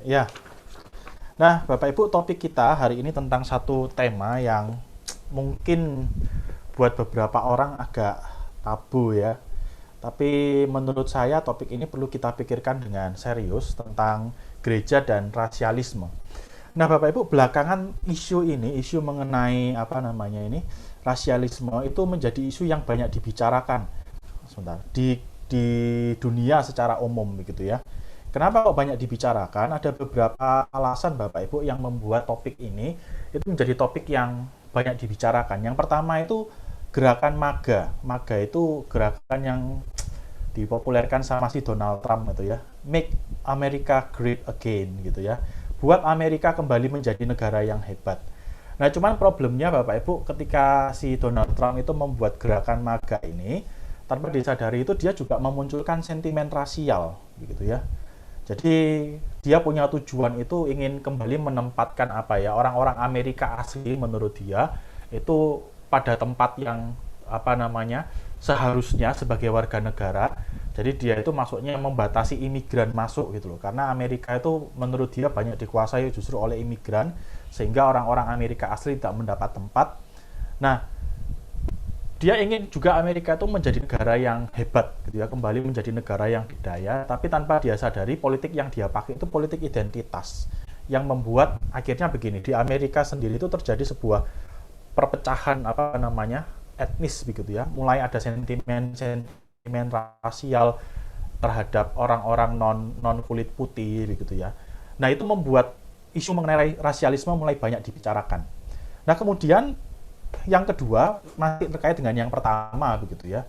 Ya, nah Bapak Ibu, topik kita hari ini tentang satu tema yang mungkin buat beberapa orang agak tabu ya. Tapi menurut saya topik ini perlu kita pikirkan dengan serius tentang gereja dan rasialisme. Nah Bapak Ibu, belakangan isu mengenai apa namanya ini, rasialisme itu menjadi isu yang banyak dibicarakan sebentar di dunia secara umum begitu ya. Kenapa kok banyak dibicarakan? Ada beberapa alasan Bapak Ibu yang membuat topik ini itu menjadi topik yang banyak dibicarakan. Yang pertama itu gerakan MAGA. MAGA itu gerakan yang dipopulerkan sama si Donald Trump itu ya. Make America Great Again gitu ya. Buat Amerika kembali menjadi negara yang hebat. Nah, cuman problemnya Bapak Ibu ketika si Donald Trump itu membuat gerakan MAGA ini, tanpa disadari itu dia juga memunculkan sentimen rasial begitu ya. Jadi dia punya tujuan itu ingin kembali menempatkan apa ya, orang-orang Amerika asli menurut dia itu pada tempat yang apa namanya seharusnya sebagai warga negara. Jadi dia itu masuknya membatasi imigran masuk gitu loh. Karena Amerika itu menurut dia banyak dikuasai justru oleh imigran sehingga orang-orang Amerika asli tidak mendapat tempat. Nah, dia ingin juga Amerika itu menjadi negara yang hebat gitu ya, kembali menjadi negara yang didaya, tapi tanpa dia sadari politik yang dia pakai itu politik identitas yang membuat akhirnya begini, di Amerika sendiri itu terjadi sebuah perpecahan apa namanya etnis begitu ya, mulai ada sentimen sentimen rasial terhadap orang-orang non kulit putih begitu ya. Nah, itu membuat isu mengenai rasialisme mulai banyak dibicarakan. Nah, kemudian yang kedua masih terkait dengan yang pertama begitu ya.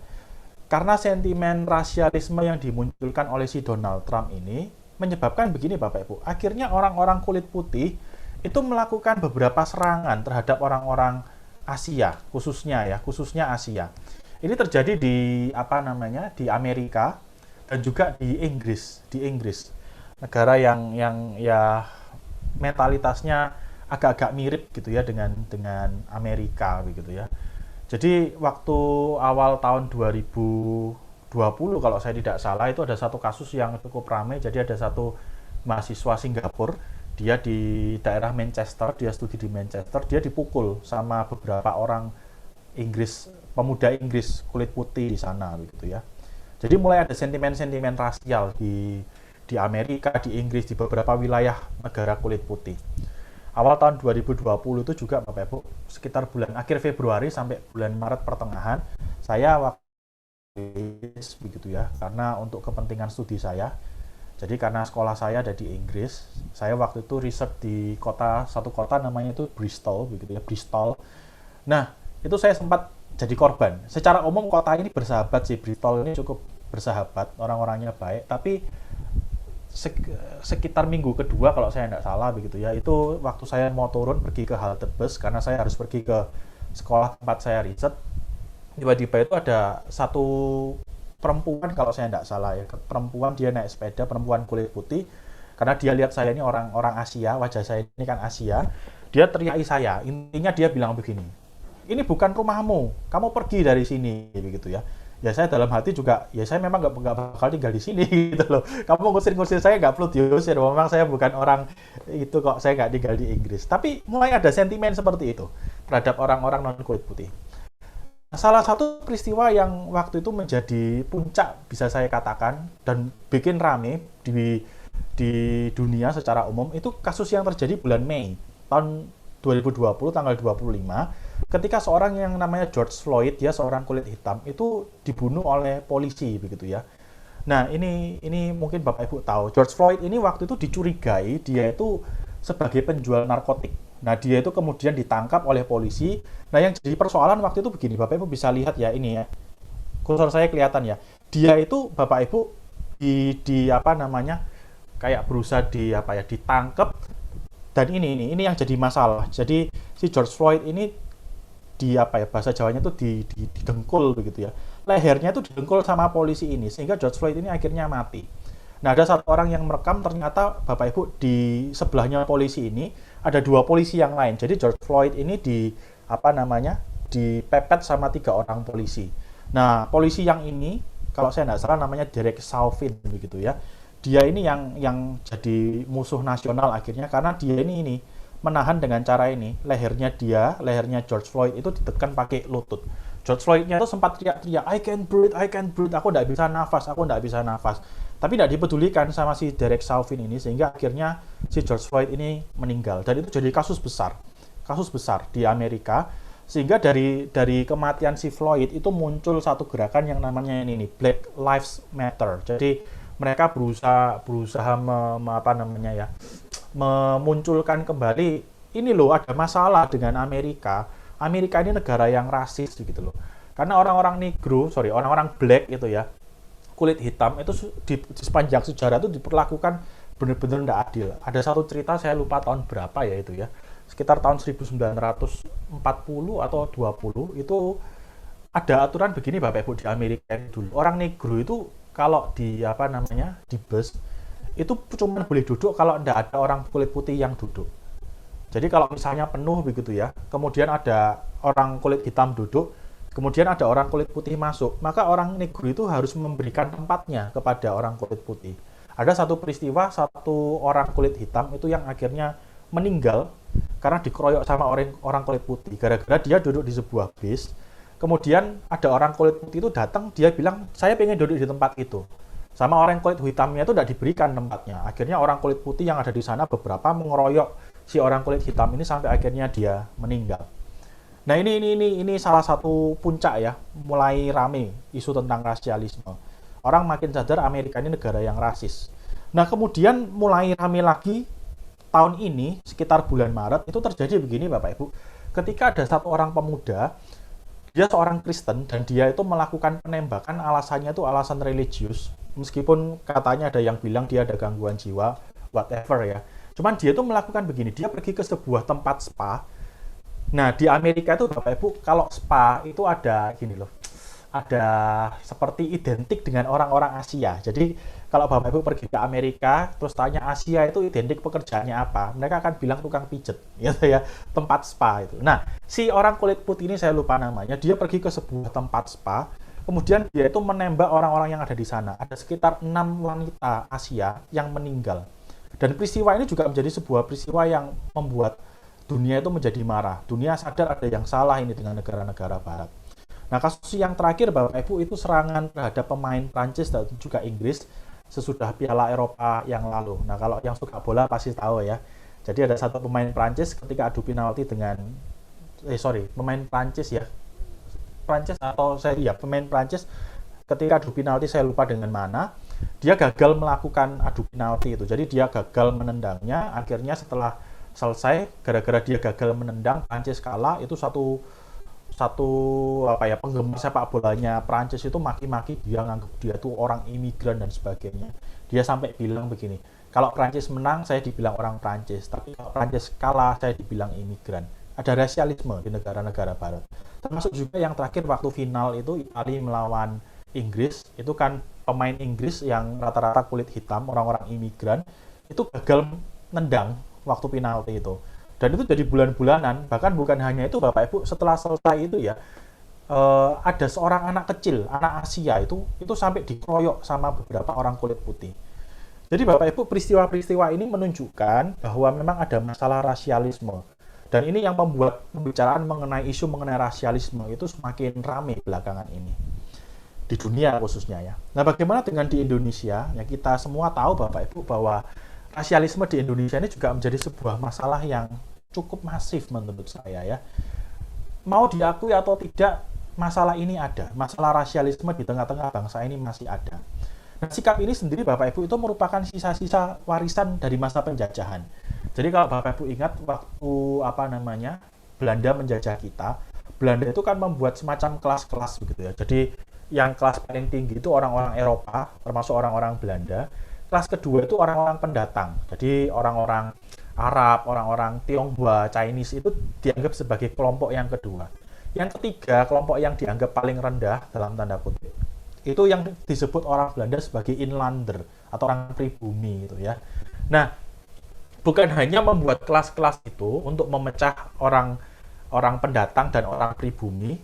Karena sentimen rasialisme yang dimunculkan oleh si Donald Trump ini menyebabkan begini Bapak Ibu. Akhirnya orang-orang kulit putih itu melakukan beberapa serangan terhadap orang-orang Asia, khususnya Asia. Ini terjadi di apa namanya? Di Amerika dan juga di Inggris. Negara yang ya mentalitasnya agak-agak mirip gitu ya dengan Amerika begitu ya. Jadi waktu awal tahun 2020 kalau saya tidak salah itu ada satu kasus yang cukup ramai. Jadi ada satu mahasiswa Singapura, dia di daerah Manchester, dia studi di Manchester, dia dipukul sama beberapa orang Inggris, pemuda Inggris kulit putih di sana begitu ya. Jadi mulai ada sentimen-sentimen rasial di Amerika, di Inggris, di beberapa wilayah negara kulit putih. Awal tahun 2020 itu juga Bapak Ibu, sekitar bulan akhir Februari sampai bulan Maret pertengahan, saya waktu begitu ya, karena untuk kepentingan studi saya. Jadi karena sekolah saya ada di Inggris, saya waktu itu riset di satu kota namanya itu Bristol begitu ya, Bristol. Nah, itu saya sempat jadi korban. Secara umum kota ini bersahabat sih, Bristol ini cukup bersahabat, orang-orangnya baik, tapi sekitar minggu kedua kalau saya tidak salah begitu ya, itu waktu saya mau turun pergi ke halte bus karena saya harus pergi ke sekolah tempat saya riset, tiba-tiba itu ada satu perempuan kalau saya tidak salah ya, perempuan, dia naik sepeda, perempuan kulit putih, karena dia lihat saya ini orang-orang Asia, wajah saya ini kan Asia, dia teriaki saya, intinya dia bilang begini, ini bukan rumahmu, kamu pergi dari sini begitu ya. Ya saya dalam hati juga, ya saya memang nggak bakal tinggal di sini gitu loh. Kamu ngusir-ngusir saya nggak perlu diusir, memang saya bukan orang itu kok, saya nggak tinggal di Inggris. Tapi mulai ada sentimen seperti itu terhadap orang-orang non kulit putih. Salah satu peristiwa yang waktu itu menjadi puncak bisa saya katakan dan bikin rame di dunia secara umum itu kasus yang terjadi bulan Mei tahun 2020 tanggal 25 ketika seorang yang namanya George Floyd, dia seorang kulit hitam itu dibunuh oleh polisi begitu ya. Nah, ini mungkin Bapak Ibu tahu, George Floyd ini waktu itu dicurigai dia itu sebagai penjual narkotik. Nah, dia itu kemudian ditangkap oleh polisi. Nah, yang jadi persoalan waktu itu begini, Bapak Ibu bisa lihat ya ini ya. Kursor saya kelihatan ya. Dia itu Bapak Ibu di apa namanya? Kayak berusaha di apa ya, ditangkap dan ini yang jadi masalah. Jadi si George Floyd ini di apa ya, bahasa Jawanya itu didengkul begitu ya. Lehernya itu didengkul sama polisi ini sehingga George Floyd ini akhirnya mati. Nah, ada satu orang yang merekam, ternyata Bapak Ibu di sebelahnya polisi ini ada dua polisi yang lain. Jadi George Floyd ini di apa namanya? Dipepet sama tiga orang polisi. Nah, polisi yang ini kalau saya tidak salah namanya Derek Chauvin begitu ya. dia ini yang jadi musuh nasional akhirnya karena dia ini menahan dengan cara ini. Lehernya George Floyd itu ditekan pakai lutut. George Floydnya itu sempat teriak-teriak, I can't breathe, aku nggak bisa nafas, aku nggak bisa nafas. Tapi tidak dipedulikan sama si Derek Chauvin ini, sehingga akhirnya si George Floyd ini meninggal. Dan itu jadi kasus besar di Amerika. Sehingga dari kematian si Floyd itu muncul satu gerakan yang namanya ini Black Lives Matter. Jadi mereka berusaha memunculkan kembali ini loh, ada masalah dengan Amerika. Amerika ini negara yang rasis gitu loh. Karena orang-orang black itu ya, kulit hitam itu di sepanjang sejarah itu diperlakukan benar-benar tidak adil. Ada satu cerita, saya lupa tahun berapa ya itu ya. Sekitar tahun 1940 atau 20 itu ada aturan begini Bapak Ibu di Amerika dulu. Orang negro itu kalau di bus itu cuma boleh duduk kalau tidak ada orang kulit putih yang duduk. Jadi kalau misalnya penuh begitu ya, kemudian ada orang kulit hitam duduk, kemudian ada orang kulit putih masuk, maka orang negro itu harus memberikan tempatnya kepada orang kulit putih. Ada satu peristiwa, satu orang kulit hitam itu yang akhirnya meninggal karena dikeroyok sama orang kulit putih, gara-gara dia duduk di sebuah bis, kemudian ada orang kulit putih itu datang, dia bilang, saya pengen duduk di tempat itu. Sama orang kulit hitamnya itu tidak diberikan tempatnya. Akhirnya orang kulit putih yang ada di sana beberapa mengeroyok si orang kulit hitam ini sampai akhirnya dia meninggal. Nah ini salah satu puncak ya, mulai rame isu tentang rasialisme. Orang makin sadar Amerika ini negara yang rasis. Nah kemudian mulai rame lagi tahun ini sekitar bulan Maret itu terjadi begini Bapak Ibu. Ketika ada satu orang pemuda, dia seorang Kristen dan dia itu melakukan penembakan, alasannya itu alasan religius. Meskipun katanya ada yang bilang dia ada gangguan jiwa, whatever ya. Cuman dia tuh melakukan begini, dia pergi ke sebuah tempat spa. Nah, di Amerika itu Bapak Ibu, kalau spa itu ada gini loh, ada seperti identik dengan orang-orang Asia. Jadi, kalau Bapak Ibu pergi ke Amerika, terus tanya Asia itu identik pekerjaannya apa, mereka akan bilang tukang pijet, gitu ya, tempat spa itu. Nah, si orang kulit putih ini saya lupa namanya, dia pergi ke sebuah tempat spa, kemudian dia itu menembak orang-orang yang ada di sana. Ada sekitar 6 wanita Asia yang meninggal. Dan peristiwa ini juga menjadi sebuah peristiwa yang membuat dunia itu menjadi marah. Dunia sadar ada yang salah ini dengan negara-negara barat. Nah, kasus yang terakhir Bapak Ibu itu serangan terhadap pemain Prancis dan juga Inggris sesudah Piala Eropa yang lalu. Nah, kalau yang suka bola pasti tahu ya. Jadi ada satu pemain Prancis ketika adu penalti dengan pemain Prancis ya. Pemain Prancis ketika adu penalti saya lupa dengan mana. Dia gagal melakukan adu penalti itu. Jadi dia gagal menendangnya. Akhirnya setelah selesai, gara-gara dia gagal menendang, Prancis kalah. Itu satu penggemar sepak bolanya Prancis itu maki-maki dia, nganggap dia tuh orang imigran dan sebagainya. Dia sampai bilang begini, kalau Prancis menang saya dibilang orang Prancis, tapi kalau Prancis kalah saya dibilang imigran. Ada rasialisme di negara-negara barat. Termasuk juga yang terakhir waktu final itu Italia melawan Inggris, itu kan pemain Inggris yang rata-rata kulit hitam, orang-orang imigran, itu gagal nendang waktu penalti itu. Dan itu jadi bulan-bulanan, bahkan bukan hanya itu Bapak Ibu, setelah selesai itu ya, ada seorang anak kecil, anak Asia itu sampai dikeroyok sama beberapa orang kulit putih. Jadi Bapak Ibu, peristiwa-peristiwa ini menunjukkan bahwa memang ada masalah rasialisme. Dan ini yang membuat pembicaraan mengenai isu mengenai rasialisme itu semakin ramai belakangan ini. Di dunia khususnya ya. Nah, bagaimana dengan di Indonesia? Ya, kita semua tahu Bapak Ibu bahwa rasialisme di Indonesia ini juga menjadi sebuah masalah yang cukup masif menurut saya ya. Mau diakui atau tidak, masalah ini ada. Masalah rasialisme di tengah-tengah bangsa ini masih ada. Nah, sikap ini sendiri Bapak Ibu itu merupakan sisa-sisa warisan dari masa penjajahan. Jadi kalau Bapak Ibu ingat waktu Belanda menjajah kita, Belanda itu kan membuat semacam kelas-kelas begitu ya. Jadi yang kelas paling tinggi itu orang-orang Eropa, termasuk orang-orang Belanda. Kelas kedua itu orang-orang pendatang. Jadi orang-orang Arab, orang-orang Tionghoa, Chinese itu dianggap sebagai kelompok yang kedua. Yang ketiga, kelompok yang dianggap paling rendah dalam tanda kutip, itu yang disebut orang Belanda sebagai inlander atau orang pribumi gitu ya. Nah, bukan hanya membuat kelas-kelas itu untuk memecah orang pendatang dan orang pribumi,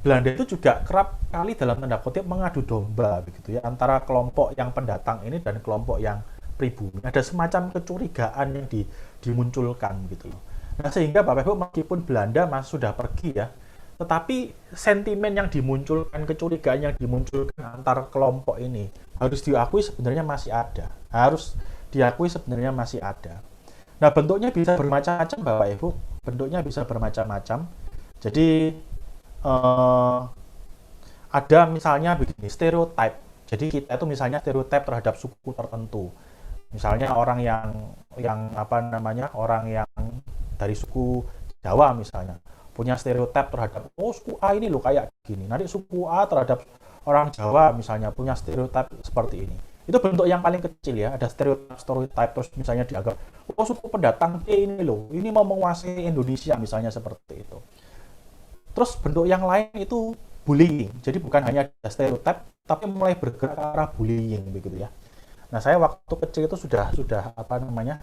Belanda itu juga kerap kali dalam tanda kutip mengadu domba begitu ya antara kelompok yang pendatang ini dan kelompok yang pribumi. Ada semacam kecurigaan yang dimunculkan gitu loh. Nah, sehingga Bapak Ibu meskipun Belanda sudah pergi ya, tetapi sentimen yang dimunculkan, kecurigaan yang dimunculkan antar kelompok ini harus diakui sebenarnya masih ada. Harus diakui sebenarnya masih ada. Nah, bentuknya bisa bermacam-macam Bapak Ibu. Bentuknya bisa bermacam-macam. Jadi eh, ada misalnya begini, stereotype. Jadi kita itu misalnya stereotype terhadap suku tertentu. Misalnya orang yang apa namanya? Orang yang dari suku Jawa misalnya punya stereotip terhadap suku A ini loh kayak gini. Nanti suku A terhadap orang Jawa misalnya punya stereotip seperti ini. Itu bentuk yang paling kecil ya, ada stereotip terus misalnya dianggap suku pendatang C ini loh, ini mau menguasai Indonesia misalnya seperti itu. Terus bentuk yang lain itu bullying. Jadi bukan hanya ada stereotip tapi mulai bergerak ke arah bullying begitu ya. Nah, saya waktu kecil itu sudah apa namanya?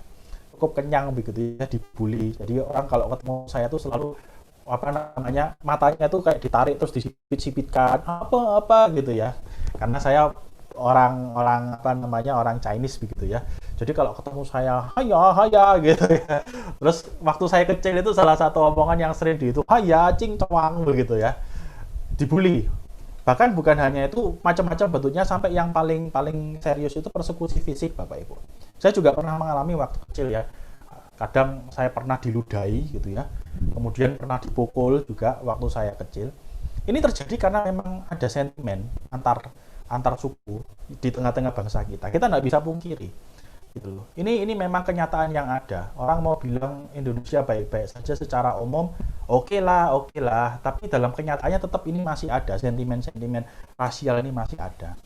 Cukup kenyang begitu ya dibully. Jadi orang kalau ketemu saya tuh selalu apa namanya matanya tuh kayak ditarik terus disipit-sipitkan apa gitu ya, karena saya orang apa namanya orang Chinese begitu ya, jadi kalau ketemu saya haya haya gitu ya, terus waktu saya kecil itu salah satu omongan yang sering itu haya cing coang begitu ya, dibully. Bahkan bukan hanya itu, macam-macam bentuknya sampai yang paling paling serius itu persekusi fisik Bapak Ibu. Saya juga pernah mengalami waktu kecil ya, kadang saya pernah diludahi gitu ya, kemudian pernah dipukul juga waktu saya kecil. Ini terjadi karena memang ada sentimen antar suku di tengah-tengah bangsa kita. Kita nggak bisa pungkiri gitu loh. Ini memang kenyataan yang ada. Orang mau bilang Indonesia baik-baik saja secara umum, oke lah, tapi dalam kenyataannya tetap ini masih ada sentimen-sentimen rasial, ini masih ada.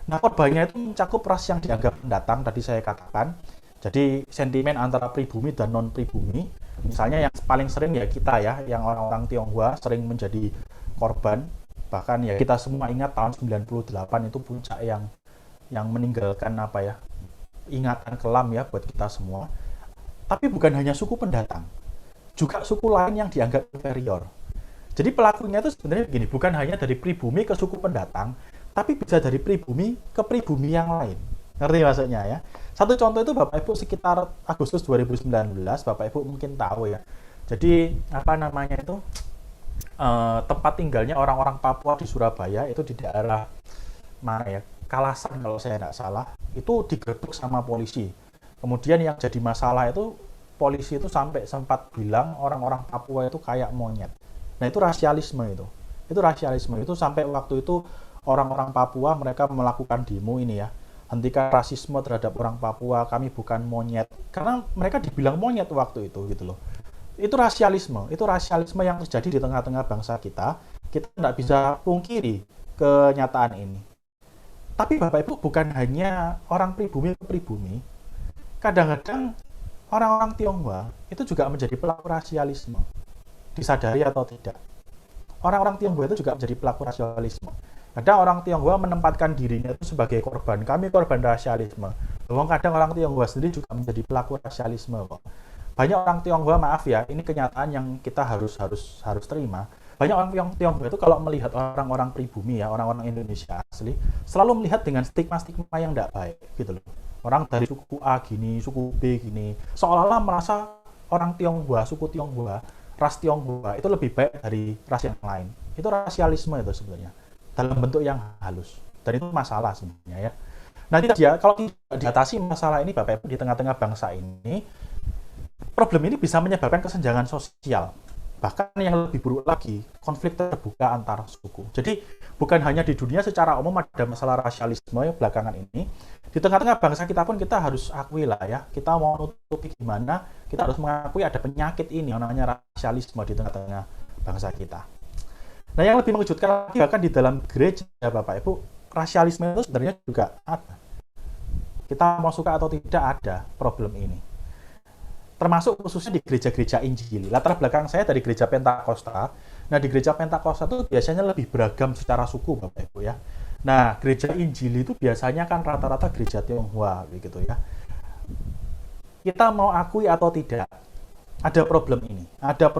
Nah, korbannya itu mencakup ras yang dianggap pendatang tadi saya katakan. Jadi sentimen antara pribumi dan non pribumi. Misalnya yang paling sering ya kita ya, yang orang-orang Tionghoa sering menjadi korban. Bahkan ya kita semua ingat tahun 98 itu puncak yang meninggalkan apa ya? Ingatan kelam ya buat kita semua. Tapi bukan hanya suku pendatang, juga suku lain yang dianggap inferior. Jadi pelakunya itu sebenarnya begini, bukan hanya dari pribumi ke suku pendatang, tapi bisa dari pribumi ke pribumi yang lain. Ngerti maksudnya ya? Satu contoh itu Bapak Ibu sekitar Agustus 2019, Bapak Ibu mungkin tahu ya. Jadi apa namanya itu tempat tinggalnya orang-orang Papua di Surabaya itu di daerah mana ya? Kalasan kalau saya tidak salah, itu digerebek sama polisi. Kemudian yang jadi masalah itu polisi itu sampai sempat bilang orang-orang Papua itu kayak monyet. Nah, itu rasialisme itu. Itu rasialisme itu sampai waktu itu orang-orang Papua mereka melakukan demo ini ya. Hentikan rasisme terhadap orang Papua, kami bukan monyet. Karena mereka dibilang monyet waktu itu gitu loh. Itu rasialisme yang terjadi di tengah-tengah bangsa kita. Kita tidak bisa pungkiri kenyataan ini. Tapi Bapak Ibu bukan hanya orang pribumi ke pribumi, kadang-kadang orang-orang Tionghoa itu juga menjadi pelaku rasialisme. Disadari atau tidak. Orang-orang Tionghoa itu juga menjadi pelaku rasialisme. Kadang orang Tionghoa menempatkan dirinya itu sebagai korban. Kami korban rasialisme. Kadang orang Tionghoa sendiri juga menjadi pelaku rasialisme kok. Banyak orang Tionghoa, maaf ya, ini kenyataan yang kita harus terima. Banyak orang Tionghoa itu kalau melihat orang-orang pribumi ya, orang-orang Indonesia asli, selalu melihat dengan stigma-stigma yang tidak baik gitu loh. Orang dari suku A gini, suku B gini, seolah-olah merasa orang Tionghoa, suku Tionghoa, ras Tionghoa itu lebih baik dari ras yang lain. Itu rasialisme itu sebenarnya, dalam bentuk yang halus. Dan itu masalah sebenarnya ya. Nanti dia kalau tidak diatasi masalah ini Bapak Ibu di tengah-tengah bangsa ini, problem ini bisa menyebabkan kesenjangan sosial. Bahkan yang lebih buruk lagi, konflik terbuka antar suku. Jadi bukan hanya di dunia secara umum ada masalah rasialisme yang belakangan ini. Di tengah-tengah bangsa kita pun kita harus akui lah ya. Kita mau nutupi gimana, kita harus mengakui ada penyakit ini yang namanya rasialisme di tengah-tengah bangsa kita. Nah, yang lebih mengejutkan lagi bahkan di dalam gereja Bapak Ibu, rasialisme itu sebenarnya juga ada. Kita mau suka atau tidak ada problem ini. Termasuk khususnya di gereja-gereja Injili. Latar belakang saya dari gereja Pentakosta. Nah, di gereja Pentakosta itu biasanya lebih beragam secara suku, Bapak Ibu ya. Nah, gereja Injili itu biasanya kan rata-rata gereja Tionghoa begitu ya. Kita mau akui atau tidak, ada problem ini, ada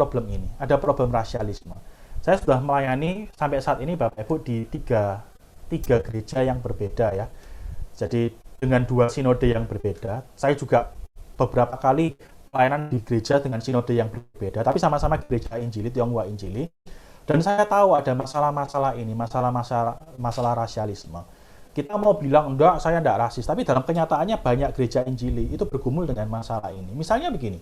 problem rasialisme. Saya sudah melayani sampai saat ini Bapak Ibu di tiga gereja yang berbeda ya. Jadi dengan 2 sinode yang berbeda. Saya juga beberapa kali pelayanan di gereja dengan sinode yang berbeda, tapi sama-sama gereja Injili, Tionghoa Injili. Dan saya tahu ada masalah-masalah ini, masalah rasialisme. Kita mau bilang, enggak, saya enggak rasis, tapi dalam kenyataannya banyak gereja Injili itu bergumul dengan masalah ini. Misalnya begini,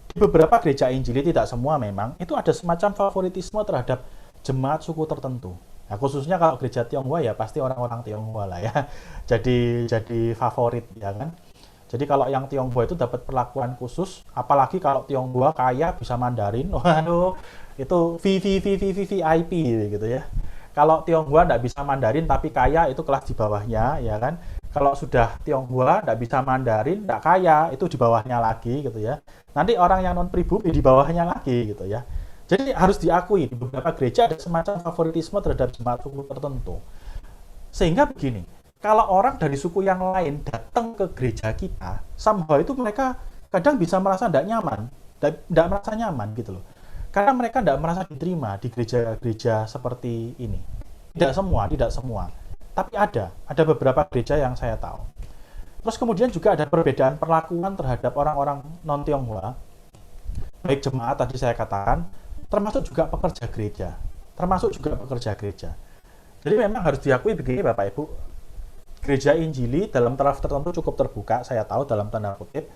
di beberapa gereja Injili, tidak semua memang, itu ada semacam favoritisme terhadap jemaat suku tertentu. Nah, khususnya kalau gereja Tionghoa ya pasti orang-orang Tionghoa lah ya. Jadi favorit ya kan. Jadi kalau yang Tionghoa itu dapat perlakuan khusus, apalagi kalau Tionghoa kaya bisa Mandarin, waduh, itu VIP gitu ya. Kalau Tionghoa nggak bisa Mandarin tapi kaya, itu kelas di bawahnya ya kan. Kalau sudah Tionghoa nggak bisa Mandarin, nggak kaya, itu di bawahnya lagi gitu ya. Nanti orang yang non pribumi di bawahnya lagi gitu ya. Jadi harus diakui di beberapa gereja ada semacam favoritisme terhadap jemaat suku tertentu. Sehingga begini, kalau orang dari suku yang lain datang ke gereja kita, somehow itu mereka kadang bisa merasa tidak nyaman, tidak merasa nyaman gitu loh. Karena mereka tidak merasa diterima di gereja-gereja seperti ini. Tidak semua. Tapi ada beberapa gereja yang saya tahu. Terus kemudian juga ada perbedaan perlakuan terhadap orang-orang non-Tionghoa, baik jemaat tadi saya katakan, termasuk juga pekerja gereja. Jadi memang harus diakui begini Bapak Ibu, gereja Injili dalam taraf tertentu cukup terbuka, saya tahu dalam tanda kutip.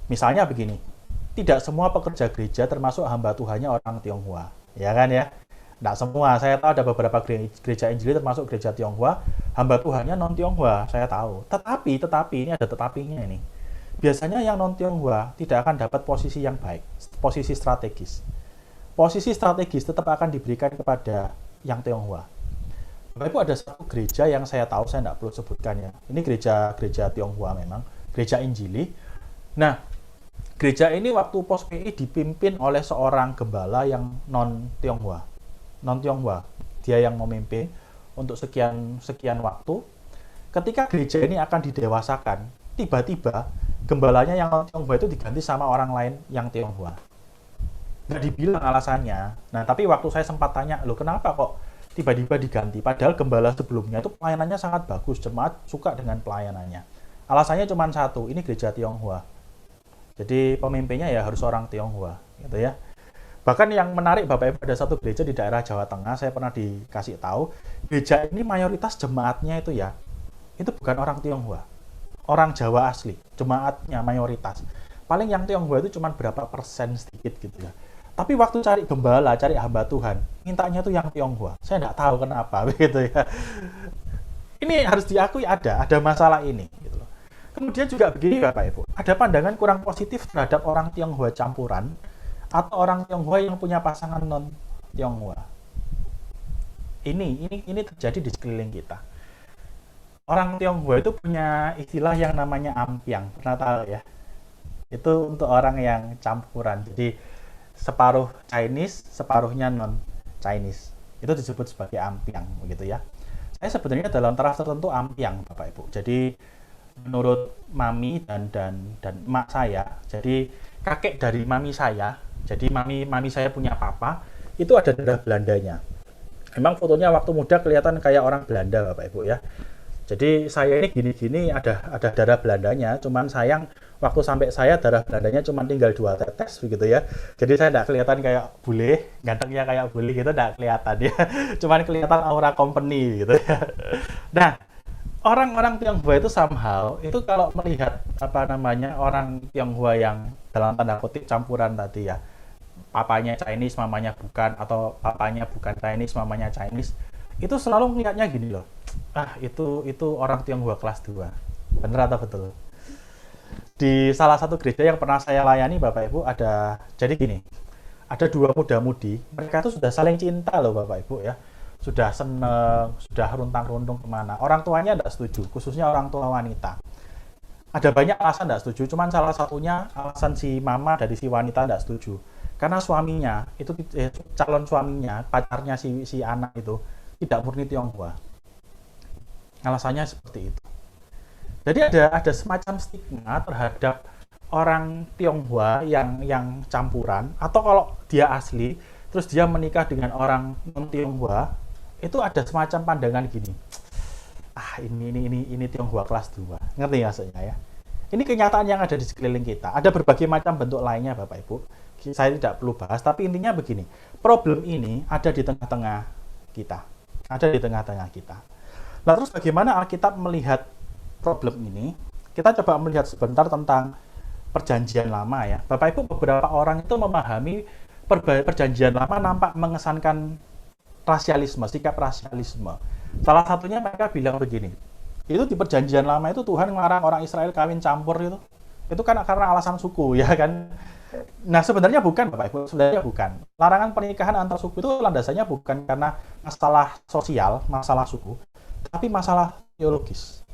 Misalnya begini, tidak semua pekerja gereja termasuk hamba Tuhannya orang Tionghoa, ya kan ya? Tidak semua, saya tahu ada beberapa gereja Injili termasuk gereja Tionghoa, hamba Tuhannya non Tionghoa, saya tahu. Tetapi ini ada tetapinya ini. Biasanya yang non Tionghoa tidak akan dapat posisi yang baik, posisi strategis. Posisi strategis tetap akan diberikan kepada yang Tionghoa. Bapak Ibu, ada satu gereja yang saya tahu, saya tidak perlu sebutkan ya. Ini gereja Tionghoa memang, gereja Injili. Nah, gereja ini waktu pos PI dipimpin oleh seorang gembala yang non Tionghoa. Dia yang memimpin untuk sekian waktu. Ketika gereja ini akan didewasakan, tiba-tiba gembalanya yang non Tionghoa itu diganti sama orang lain yang Tionghoa. Nggak dibilang alasannya. Nah, tapi waktu saya sempat tanya, loh kenapa kok tiba-tiba diganti? Padahal gembala sebelumnya itu pelayanannya sangat bagus, jemaat suka dengan pelayanannya. Alasannya cuma satu, ini gereja Tionghoa. Jadi pemimpinnya ya harus orang Tionghoa, gitu ya. Bahkan yang menarik Bapak Ibu, ada satu gereja di daerah Jawa Tengah, saya pernah dikasih tahu, gereja ini mayoritas jemaatnya itu ya, itu bukan orang Tionghoa, orang Jawa asli, jemaatnya mayoritas. Paling yang Tionghoa itu cuma berapa persen sedikit gitu ya. Tapi waktu cari gembala, cari hamba Tuhan, mintanya tuh yang Tionghoa. Saya nggak tahu kenapa, begitu ya. Ini harus diakui ada masalah ini. Gitu loh. Kemudian juga begini Bapak Ibu, ada pandangan kurang positif terhadap orang Tionghoa campuran atau orang Tionghoa yang punya pasangan non Tionghoa. Ini terjadi di sekeliling kita. Orang Tionghoa itu punya istilah yang namanya ampiang, pernah tahu ya? Itu untuk orang yang campuran. Jadi separuh Chinese, separuhnya non-Chinese. Itu disebut sebagai ampiang, begitu ya. Saya sebenarnya dalam taraf tertentu ampiang, Bapak Ibu. Jadi menurut mami dan emak saya, jadi kakek dari mami saya, jadi mami saya punya papa, itu ada darah Belandanya. Memang fotonya waktu muda kelihatan kayak orang Belanda, Bapak Ibu ya. Jadi saya ini gini-gini ada darah Belandanya, cuman sayang waktu sampai saya darah Belandanya cuma tinggal 2 tetes begitu ya. Jadi saya tidak kelihatan kayak bule, gantengnya kayak bule gitu tidak kelihatan ya. Cuman kelihatan aura company gitu ya. Nah, orang-orang Tionghoa itu somehow itu kalau melihat orang Tionghoa yang dalam tanda kutip campuran tadi ya. Papanya Chinese, mamanya bukan, atau papanya bukan Chinese, mamanya Chinese. Itu selalu melihatnya gini loh. Itu orang Tionghoa kelas 2. Bener atau betul? Di salah satu gereja yang pernah saya layani Bapak Ibu jadi gini, ada 2 muda-mudi, mereka tuh sudah saling cinta loh Bapak Ibu ya, sudah seneng, sudah runtang-runtung kemana, orang tuanya tidak setuju, khususnya orang tua wanita. Ada banyak alasan tidak setuju, cuman salah satunya alasan si mama dari si wanita tidak setuju, karena suaminya, itu calon suaminya, pacarnya si anak itu, tidak murni Tionghoa. Alasannya seperti itu. Jadi ada semacam stigma terhadap orang Tionghoa yang campuran, atau kalau dia asli, terus dia menikah dengan orang non-Tionghoa, itu ada semacam pandangan gini, ini Tionghoa kelas 2. Ngerti maksudnya ya? Ini kenyataan yang ada di sekeliling kita. Ada berbagai macam bentuk lainnya, Bapak Ibu. Saya tidak perlu bahas, tapi intinya begini. Problem ini ada di tengah-tengah kita. Ada di tengah-tengah kita. Nah, terus bagaimana Alkitab melihat problem ini? Kita coba melihat sebentar tentang Perjanjian Lama ya. Bapak Ibu, beberapa orang itu memahami Perjanjian Lama nampak mengesankan rasialisme, sikap rasialisme. Salah satunya mereka bilang begini, itu di Perjanjian Lama itu Tuhan melarang orang Israel kawin campur itu. Itu kan karena alasan suku, ya kan? Nah, sebenarnya bukan, Bapak Ibu, sebenarnya bukan. Larangan pernikahan antar suku itu landasannya bukan karena masalah sosial, masalah suku, tapi masalah teologis.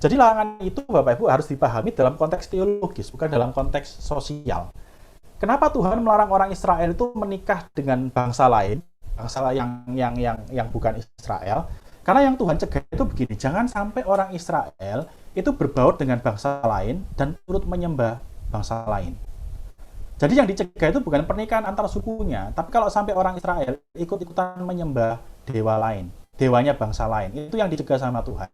Jadi larangan itu, Bapak Ibu, harus dipahami dalam konteks teologis, bukan dalam konteks sosial. Kenapa Tuhan melarang orang Israel itu menikah dengan bangsa lain, bangsa yang bukan Israel? Karena yang Tuhan cegah itu begini, jangan sampai orang Israel itu berbaur dengan bangsa lain dan turut menyembah bangsa lain. Jadi yang dicegah itu bukan pernikahan antar sukunya, tapi kalau sampai orang Israel ikut-ikutan menyembah dewa lain, dewanya bangsa lain, itu yang dicegah sama Tuhan.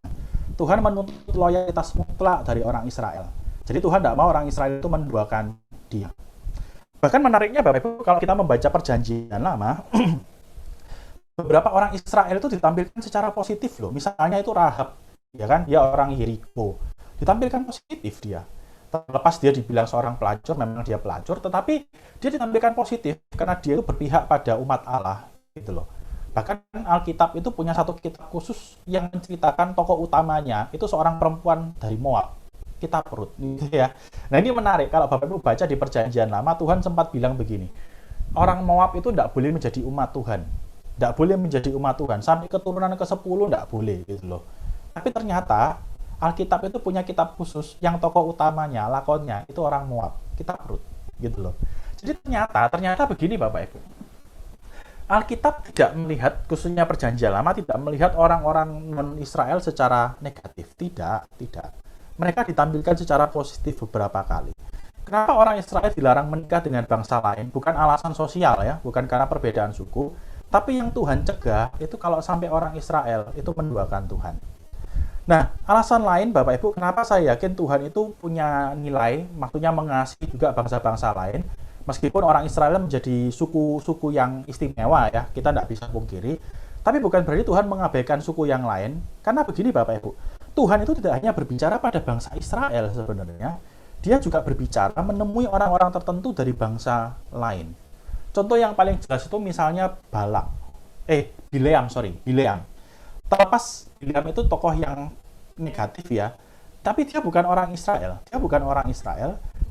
Tuhan menuntut loyalitas mutlak dari orang Israel. Jadi Tuhan tidak mau orang Israel itu menduakan dia. Bahkan menariknya, Bapak Ibu, kalau kita membaca Perjanjian Lama, beberapa orang Israel itu ditampilkan secara positif loh. Misalnya itu Rahab, ya kan? Dia orang Yeriko. Ditampilkan positif dia. Terlepas dia dibilang seorang pelacur, memang dia pelacur, tetapi dia ditampilkan positif karena dia itu berpihak pada umat Allah, gitu loh. Bahkan Alkitab itu punya satu kitab khusus yang menceritakan tokoh utamanya itu seorang perempuan dari Moab, kitab Rut, gitu ya. Nah, ini menarik kalau Bapak Ibu baca di Perjanjian Lama, Tuhan sempat bilang begini, orang Moab itu tidak boleh menjadi umat Tuhan. Tidak boleh menjadi umat Tuhan, sampai keturunan ke-10 tidak boleh, gitu loh. Tapi ternyata Alkitab itu punya kitab khusus yang tokoh utamanya, lakonnya itu orang Moab, kitab Rut, gitu loh. Jadi ternyata begini, Bapak Ibu. Alkitab tidak melihat, khususnya Perjanjian Lama tidak melihat orang-orang non-Israel secara negatif, tidak. Mereka ditampilkan secara positif beberapa kali. Kenapa orang Israel dilarang menikah dengan bangsa lain? Bukan alasan sosial ya, bukan karena perbedaan suku, tapi yang Tuhan cegah itu kalau sampai orang Israel itu menduakan Tuhan. Nah, alasan lain, Bapak Ibu, kenapa saya yakin Tuhan itu punya nilai, maksudnya mengasihi juga bangsa-bangsa lain, meskipun orang Israel menjadi suku-suku yang istimewa ya, kita tidak bisa pungkiri, tapi bukan berarti Tuhan mengabaikan suku yang lain, karena begini Bapak Ibu, Tuhan itu tidak hanya berbicara pada bangsa Israel sebenarnya, dia juga berbicara menemui orang-orang tertentu dari bangsa lain. Contoh yang paling jelas itu misalnya Bileam. Terlepas Bileam itu tokoh yang negatif ya, tapi dia bukan orang Israel.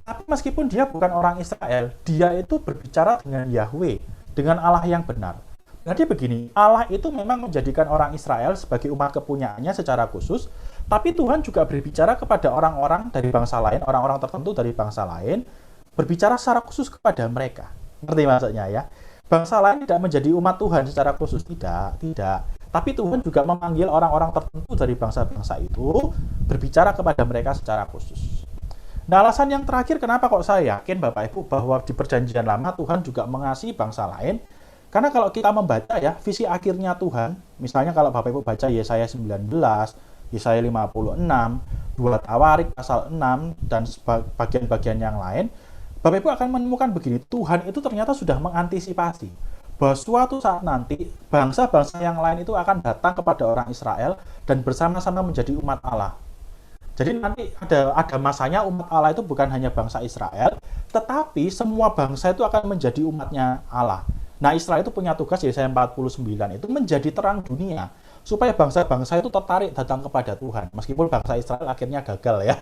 Tapi meskipun dia bukan orang Israel, dia itu berbicara dengan Yahweh, dengan Allah yang benar. Jadi begini, Allah itu memang menjadikan orang Israel sebagai umat kepunyaannya secara khusus, tapi Tuhan juga berbicara kepada orang-orang dari bangsa lain, orang-orang tertentu dari bangsa lain, berbicara secara khusus kepada mereka. Ngerti maksudnya ya? Bangsa lain tidak menjadi umat Tuhan secara khusus, tidak. Tapi Tuhan juga memanggil orang-orang tertentu dari bangsa-bangsa itu berbicara kepada mereka secara khusus. Nah, alasan yang terakhir kenapa kok saya yakin Bapak Ibu bahwa di Perjanjian Lama Tuhan juga mengasihi bangsa lain, karena kalau kita membaca ya visi akhirnya Tuhan, misalnya kalau Bapak Ibu baca Yesaya 19, Yesaya 56, 2 Tawarik pasal 6 dan bagian-bagian yang lain, Bapak Ibu akan menemukan begini, Tuhan itu ternyata sudah mengantisipasi bahwa suatu saat nanti bangsa-bangsa yang lain itu akan datang kepada orang Israel dan bersama-sama menjadi umat Allah. Jadi nanti ada masanya umat Allah itu bukan hanya bangsa Israel, tetapi semua bangsa itu akan menjadi umatnya Allah. Nah, Israel itu punya tugas Yesaya 49 itu menjadi terang dunia supaya bangsa-bangsa itu tertarik datang kepada Tuhan. Meskipun bangsa Israel akhirnya gagal ya.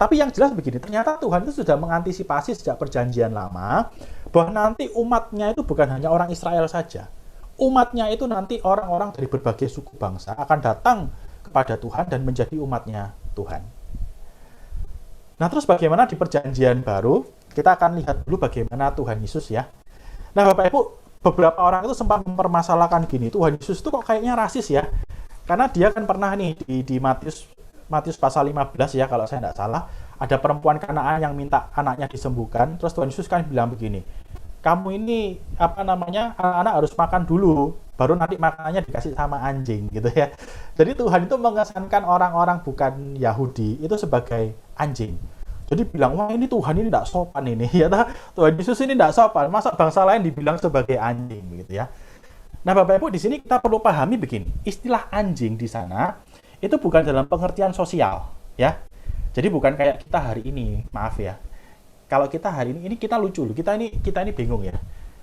Tapi yang jelas begini, ternyata Tuhan itu sudah mengantisipasi sejak Perjanjian Lama bahwa nanti umatnya itu bukan hanya orang Israel saja. Umatnya itu nanti orang-orang dari berbagai suku bangsa akan datang kepada Tuhan dan menjadi umatnya Tuhan. Nah, terus bagaimana di Perjanjian Baru? Kita akan lihat dulu bagaimana Tuhan Yesus ya. Nah, Bapak Ibu, beberapa orang itu sempat mempermasalahkan gini, Tuhan Yesus itu kok kayaknya rasis ya? Karena dia kan pernah nih di Matius pasal 15 ya, kalau saya tidak salah, ada perempuan Kanaan yang minta anaknya disembuhkan, terus Tuhan Yesus kan bilang begini, kamu ini apa namanya, anak-anak harus makan dulu, baru nanti makanannya dikasih sama anjing gitu ya. Jadi Tuhan itu mengesankan orang-orang bukan Yahudi itu sebagai anjing. Jadi bilang, wah ini Tuhan ini tidak sopan ini ya, Tuhan Yesus ini tidak sopan, masa bangsa lain dibilang sebagai anjing gitu ya. Nah, Bapak Ibu, di sini kita perlu pahami begini. Istilah anjing di sana itu bukan dalam pengertian sosial, ya. Jadi bukan kayak kita hari ini, maaf ya. Kalau kita hari ini kita lucu loh. Kita ini bingung ya.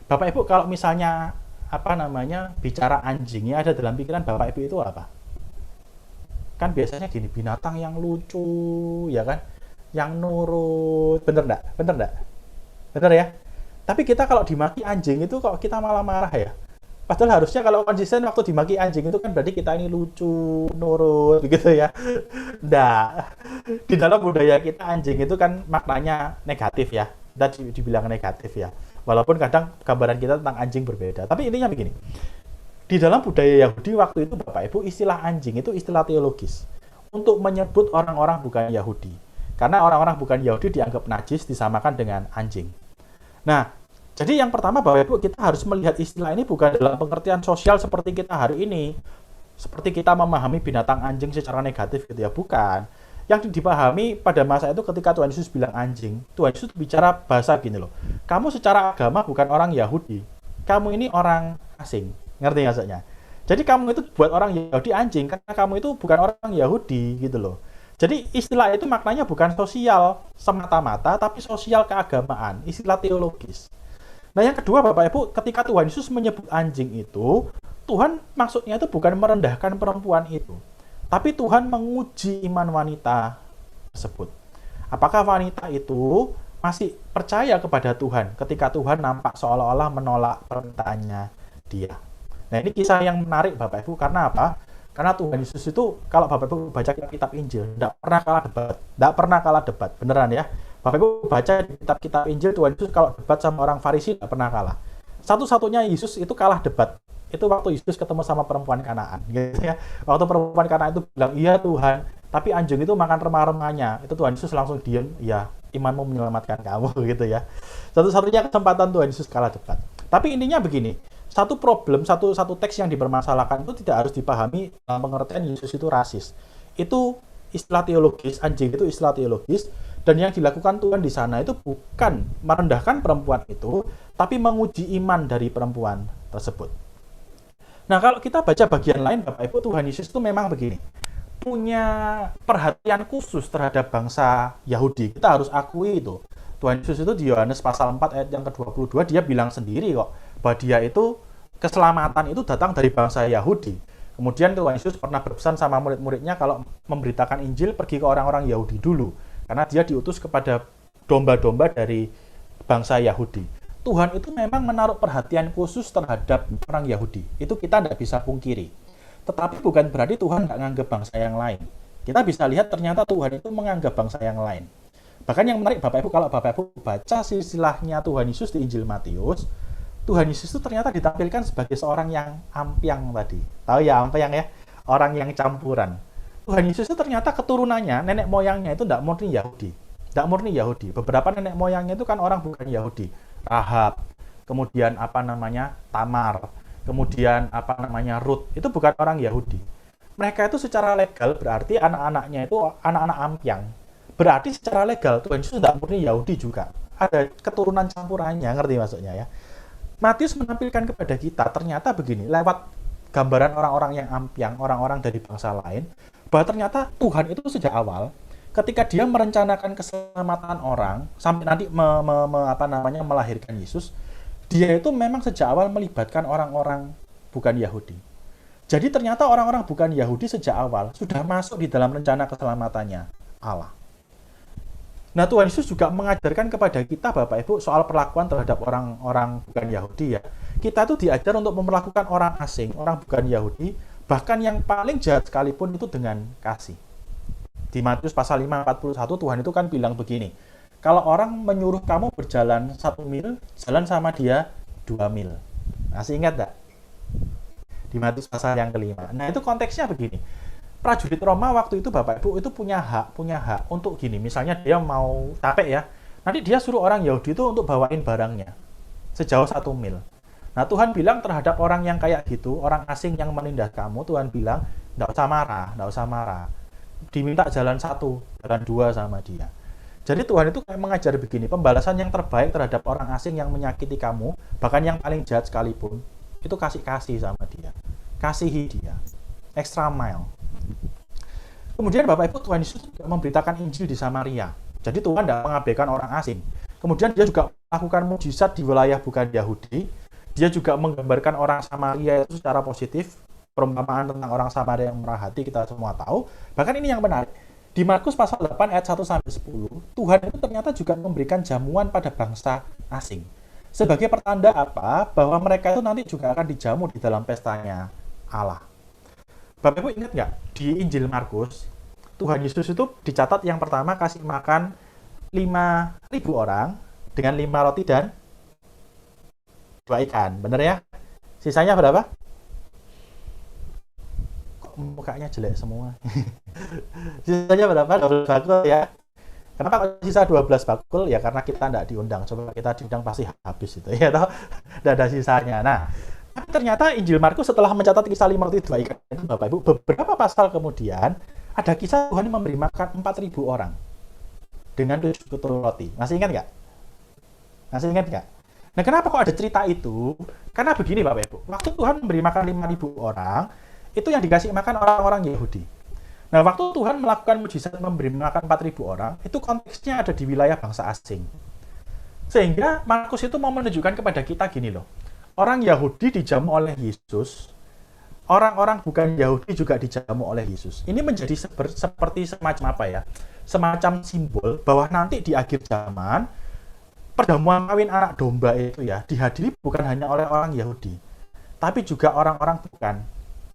Bapak Ibu kalau misalnya apa namanya bicara anjing ya, ada dalam pikiran Bapak Ibu itu apa? Kan biasanya gini, binatang yang lucu, ya kan? Yang nurut, bener enggak? Bener enggak? Bener ya? Tapi kita kalau dimaki anjing itu kok kita malah marah ya? Padahal harusnya kalau konsisten waktu dimaki anjing itu kan berarti kita ini lucu, nurut, begitu ya. Nah, di dalam budaya kita anjing itu kan maknanya negatif ya. Kita dibilang negatif ya. Walaupun kadang gambaran kita tentang anjing berbeda. Tapi intinya begini, di dalam budaya Yahudi waktu itu Bapak Ibu istilah anjing itu istilah teologis untuk menyebut orang-orang bukan Yahudi. Karena orang-orang bukan Yahudi dianggap najis disamakan dengan anjing. Nah, jadi yang pertama Bapak Ibu kita harus melihat istilah ini bukan dalam pengertian sosial seperti kita hari ini. Seperti kita memahami binatang anjing secara negatif gitu ya, bukan. Yang dipahami pada masa itu ketika Tuhan Yesus bilang anjing, Tuhan Yesus bicara bahasa gini loh. Kamu secara agama bukan orang Yahudi. Kamu ini orang asing. Ngerti maksudnya? Jadi kamu itu buat orang Yahudi anjing karena kamu itu bukan orang Yahudi gitu loh. Jadi istilah itu maknanya bukan sosial semata-mata tapi sosial keagamaan, istilah teologis. Nah, yang kedua Bapak Ibu, ketika Tuhan Yesus menyebut anjing itu, Tuhan maksudnya itu bukan merendahkan perempuan itu, tapi Tuhan menguji iman wanita tersebut. Apakah wanita itu masih percaya kepada Tuhan ketika Tuhan nampak seolah-olah menolak permintaannya dia. Nah, ini kisah yang menarik Bapak Ibu, karena apa? Karena Tuhan Yesus itu, kalau Bapak Ibu baca kitab Injil, tidak pernah kalah debat, beneran ya. Bapak Ibu baca kitab-kitab Injil, Tuhan Yesus kalau debat sama orang Farisi tidak pernah kalah. Satu-satunya Yesus itu kalah debat, itu waktu Yesus ketemu sama perempuan Kanaan, gitu ya. Waktu perempuan Kanaan itu bilang, iya Tuhan, tapi anjing itu makan remah-remahnya. Itu Tuhan Yesus langsung diam, ya imanmu menyelamatkan kamu, gitu ya. Satu-satunya kesempatan Tuhan Yesus kalah debat. Tapi intinya begini, satu problem, satu teks yang dipermasalahkan itu tidak harus dipahami dalam pengertian Yesus itu rasis. Itu istilah teologis, anjing itu istilah teologis, dan yang dilakukan Tuhan di sana itu bukan merendahkan perempuan itu, tapi menguji iman dari perempuan tersebut. Nah, kalau kita baca bagian lain, Bapak Ibu, Tuhan Yesus itu memang begini, punya perhatian khusus terhadap bangsa Yahudi. Kita harus akui itu. Tuhan Yesus itu di Yohanes pasal 4 ayat yang ke-22, dia bilang sendiri kok, bahwa dia itu keselamatan itu datang dari bangsa Yahudi. Kemudian Tuhan Yesus pernah berpesan sama murid-muridnya kalau memberitakan Injil pergi ke orang-orang Yahudi dulu, karena dia diutus kepada domba-domba dari bangsa Yahudi. Tuhan itu memang menaruh perhatian khusus terhadap orang Yahudi. Itu kita tidak bisa pungkiri. Tetapi bukan berarti Tuhan nggak nganggap bangsa yang lain. Kita bisa lihat ternyata Tuhan itu menganggap bangsa yang lain. Bahkan yang menarik Bapak Ibu, kalau Bapak Ibu baca silsilahnya Tuhan Yesus di Injil Matius, Tuhan Yesus itu ternyata ditampilkan sebagai seorang yang ampiang tadi. Tahu ya ampiang ya? Orang yang campuran. Tuhan Yesus itu ternyata keturunannya, nenek moyangnya itu tidak murni Yahudi. Tidak murni Yahudi. Beberapa nenek moyangnya itu kan orang bukan Yahudi. Rahab, kemudian Tamar, kemudian Rut. Itu bukan orang Yahudi. Mereka itu secara legal berarti anak-anaknya itu anak-anak ampiang. Berarti secara legal Tuhan Yesus tidak murni Yahudi juga. Ada keturunan campurannya, ngerti maksudnya ya? Matius menampilkan kepada kita ternyata begini, lewat gambaran orang-orang yang ampiang, orang-orang dari bangsa lain, bahwa ternyata Tuhan itu sejak awal ketika dia merencanakan keselamatan orang sampai nanti melahirkan Yesus, dia itu memang sejak awal melibatkan orang-orang bukan Yahudi. Jadi ternyata orang-orang bukan Yahudi sejak awal sudah masuk di dalam rencana keselamatannya Allah. Nah, Tuhan Yesus juga mengajarkan kepada kita Bapak Ibu soal perlakuan terhadap orang-orang bukan Yahudi ya. Kita tuh diajar untuk memperlakukan orang asing, orang bukan Yahudi, bahkan yang paling jahat sekalipun itu dengan kasih. Di Matius pasal 5:41 Tuhan itu kan bilang begini, kalau orang menyuruh kamu berjalan 1 mil, jalan sama dia 2 mil. Masih ingat tak? Di Matius pasal yang kelima. Nah, itu konteksnya begini. Prajurit Roma waktu itu Bapak Ibu itu punya hak untuk gini, misalnya dia mau capek ya, nanti dia suruh orang Yahudi itu untuk bawain barangnya. sejauh 1 mil. Nah, Tuhan bilang terhadap orang yang kayak gitu, orang asing yang menindas kamu, Tuhan bilang, nggak usah marah, nggak usah marah. Diminta jalan 1, jalan 2 sama dia. Jadi Tuhan itu kayak mengajar begini, pembalasan yang terbaik terhadap orang asing yang menyakiti kamu, bahkan yang paling jahat sekalipun, itu kasih sama dia. Kasihi dia. Extra mile. Kemudian Bapak Ibu, Tuhan Yesus juga memberitakan Injil di Samaria. Jadi Tuhan tidak mengabaikan orang asing. Kemudian dia juga melakukan mujizat di wilayah bukan Yahudi. Dia juga menggambarkan orang Samaria itu secara positif. Perumpamaan tentang orang Samaria yang murah hati kita semua tahu. Bahkan ini yang menarik. Di Markus pasal 8 ayat 1-10, Tuhan itu ternyata juga memberikan jamuan pada bangsa asing. Sebagai pertanda apa? Bahwa mereka itu nanti juga akan dijamu di dalam pestanya Allah. Bapak Ibu ingat nggak? Di Injil Markus, Tuhan Yesus itu dicatat yang pertama kasih makan 5.000 orang dengan 5 roti dan 2 ikan. Bener ya? Sisanya berapa? Mukanya jelek semua. Sisanya berapa? 12 bakul ya. Kenapa kok sisa 12 bakul? Ya karena kita tidak diundang. Coba kita diundang pasti habis itu ya toh. Tidak ada sisanya. Nah, tapi ternyata Injil Markus setelah mencatat kisah 5 roti 2 ikan itu Bapak Ibu, beberapa pasal kemudian ada kisah Tuhan memberi makan 4.000 orang dengan 7 ketul roti. Masih ingat nggak? Masih ingat nggak? Nah, kenapa kok ada cerita itu? Karena begini Bapak Ibu, waktu Tuhan memberi makan 5.000 orang, itu yang dikasih makan orang-orang Yahudi. Nah, waktu Tuhan melakukan mujizat memberi makan 4.000 orang, itu konteksnya ada di wilayah bangsa asing. Sehingga Markus itu mau menunjukkan kepada kita gini loh. Orang Yahudi dijamu oleh Yesus, orang-orang bukan Yahudi juga dijamu oleh Yesus. Ini menjadi seperti semacam apa ya? Semacam simbol bahwa nanti di akhir zaman, perjamuan kawin anak domba itu ya, dihadiri bukan hanya oleh orang Yahudi, tapi juga orang-orang bukan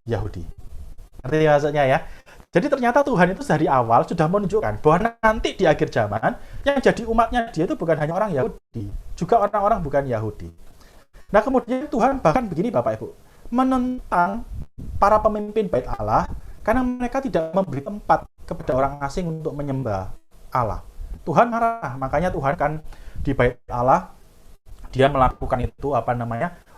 Yahudi. Ngerti maksudnya ya? Jadi ternyata Tuhan itu dari awal sudah menunjukkan bahwa nanti di akhir zaman yang jadi umatnya dia itu bukan hanya orang Yahudi, juga orang-orang bukan Yahudi. Nah kemudian Tuhan bahkan begini Bapak Ibu, menentang para pemimpin bait Allah karena mereka tidak memberi tempat kepada orang asing untuk menyembah Allah. Tuhan marah, makanya Tuhan kan di bait Allah dia melakukan itu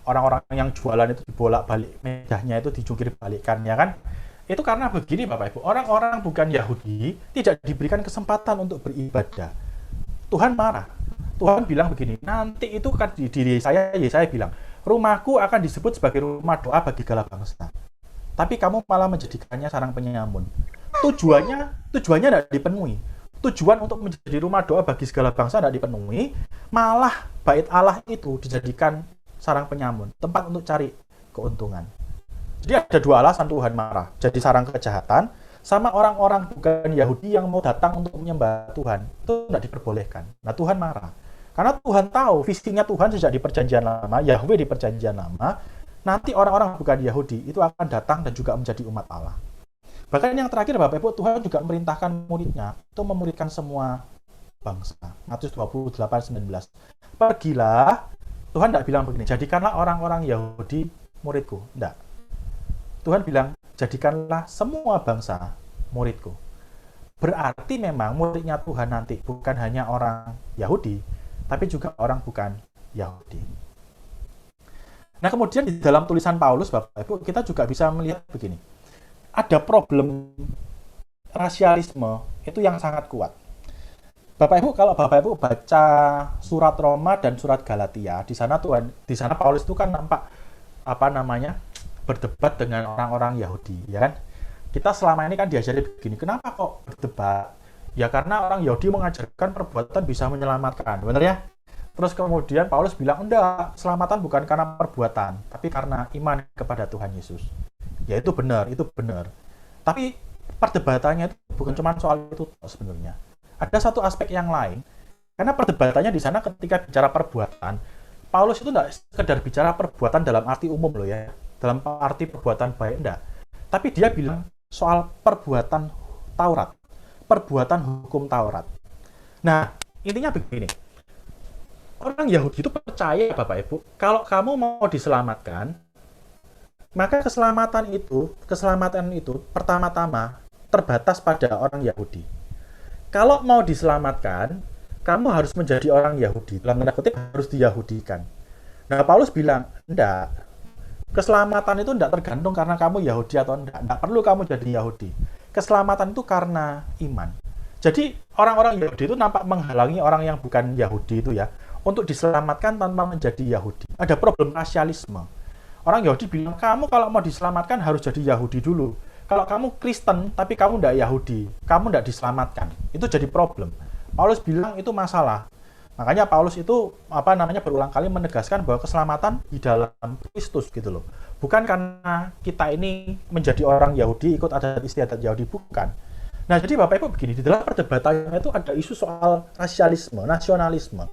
orang-orang yang jualan itu dibolak-balik mejanya itu dijungkir balikkan ya kan. Itu karena begini Bapak Ibu, orang-orang bukan Yahudi tidak diberikan kesempatan untuk beribadah. Tuhan marah. Tuhan bilang begini, nanti itu kan di diri saya bilang, rumahku akan disebut sebagai rumah doa bagi segala bangsa. Tapi kamu malah menjadikannya sarang penyamun. Tujuannya tidak dipenuhi. Tujuan untuk menjadi rumah doa bagi segala bangsa tidak dipenuhi, malah bait Allah itu dijadikan sarang penyamun, tempat untuk cari keuntungan. Jadi ada 2 alasan Tuhan marah. Jadi sarang kejahatan, sama orang-orang bukan Yahudi yang mau datang untuk menyembah Tuhan. Itu tidak diperbolehkan. Nah Tuhan marah. Karena Tuhan tahu visinya Tuhan sejak di perjanjian lama, Yahweh di perjanjian lama, nanti orang-orang bukan Yahudi itu akan datang dan juga menjadi umat Allah. Bahkan yang terakhir Bapak Ibu, Tuhan juga memerintahkan muridnya untuk memuridkan semua bangsa. Matius 28:19. Pergilah, Tuhan tidak bilang begini, jadikanlah orang-orang Yahudi muridku. Tidak. Tuhan bilang, jadikanlah semua bangsa muridku. Berarti memang muridnya Tuhan nanti bukan hanya orang Yahudi, tapi juga orang bukan Yahudi. Nah kemudian di dalam tulisan Paulus, Bapak Ibu, kita juga bisa melihat begini. Ada problem rasialisme itu yang sangat kuat. Bapak Ibu, kalau Bapak Ibu baca surat Roma dan surat Galatia, di sana Paulus itu kan nampak berdebat dengan orang-orang Yahudi, ya kan? Kita selama ini kan diajari begini, kenapa kok berdebat? Ya karena orang Yahudi mengajarkan perbuatan bisa menyelamatkan, benar ya? Terus kemudian Paulus bilang, enggak, selamatan bukan karena perbuatan, tapi karena iman kepada Tuhan Yesus. Ya itu benar. Tapi perdebatannya itu bukan cuma soal itu sebenarnya. Ada satu aspek yang lain, karena perdebatannya di sana ketika bicara perbuatan, Paulus itu tidak sekedar bicara perbuatan dalam arti umum loh ya, dalam arti perbuatan baik, enggak. Tapi dia bilang soal perbuatan Taurat, perbuatan hukum Taurat. Nah, intinya begini. Orang Yahudi itu percaya, Bapak Ibu, kalau kamu mau diselamatkan, maka keselamatan itu pertama-tama terbatas pada orang Yahudi. Kalau mau diselamatkan, kamu harus menjadi orang Yahudi. Dalam tanda kutip harus diyahudikan. Nah, Paulus bilang, enggak. Keselamatan itu enggak tergantung karena kamu Yahudi atau enggak. Enggak perlu kamu jadi Yahudi. Keselamatan itu karena iman. Jadi orang-orang Yahudi itu nampak menghalangi orang yang bukan Yahudi itu ya untuk diselamatkan tanpa menjadi Yahudi. Ada problem rasialisme. Orang Yahudi bilang, kamu kalau mau diselamatkan harus jadi Yahudi dulu. Kalau kamu Kristen tapi kamu tidak Yahudi, kamu tidak diselamatkan. Itu jadi problem. Paulus bilang itu masalah. Makanya Paulus itu berulang kali menegaskan bahwa keselamatan di dalam Kristus gitu loh. Bukan karena kita ini menjadi orang Yahudi ikut adat istiadat Yahudi, bukan. Nah, jadi Bapak Ibu begini, di dalam perdebatannya itu ada isu soal rasialisme, nasionalisme.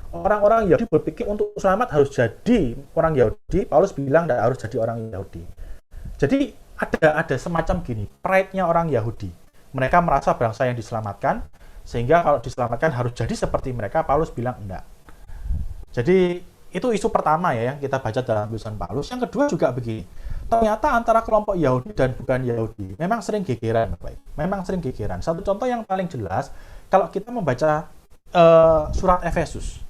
Orang-orang Yahudi berpikir untuk selamat harus jadi orang Yahudi, Paulus bilang tidak harus jadi orang Yahudi. Jadi ada semacam gini, pride-nya orang Yahudi. Mereka merasa bangsa yang diselamatkan, sehingga kalau diselamatkan harus jadi seperti mereka. Paulus bilang enggak. Jadi itu isu pertama ya yang kita baca dalam tulisan Paulus. Yang kedua juga begini, ternyata antara kelompok Yahudi dan bukan Yahudi memang sering gegeran, Bapak. Memang sering gegeran. Satu contoh yang paling jelas, kalau kita membaca surat Efesus.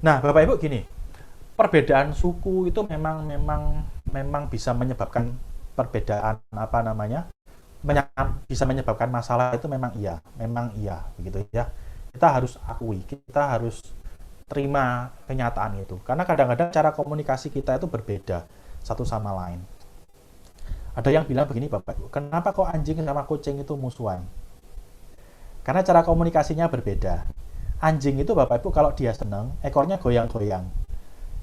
Nah, Bapak Ibu gini, perbedaan suku itu memang bisa menyebabkan perbedaan bisa menyebabkan masalah, itu memang iya begitu ya. Kita harus akui, kita harus terima kenyataan itu, karena kadang-kadang cara komunikasi kita itu berbeda satu sama lain. Ada yang bilang begini, Bapak Ibu, kenapa kok anjing sama kucing itu musuhan? Karena cara komunikasinya berbeda. Anjing itu, Bapak Ibu, kalau dia senang, ekornya goyang-goyang.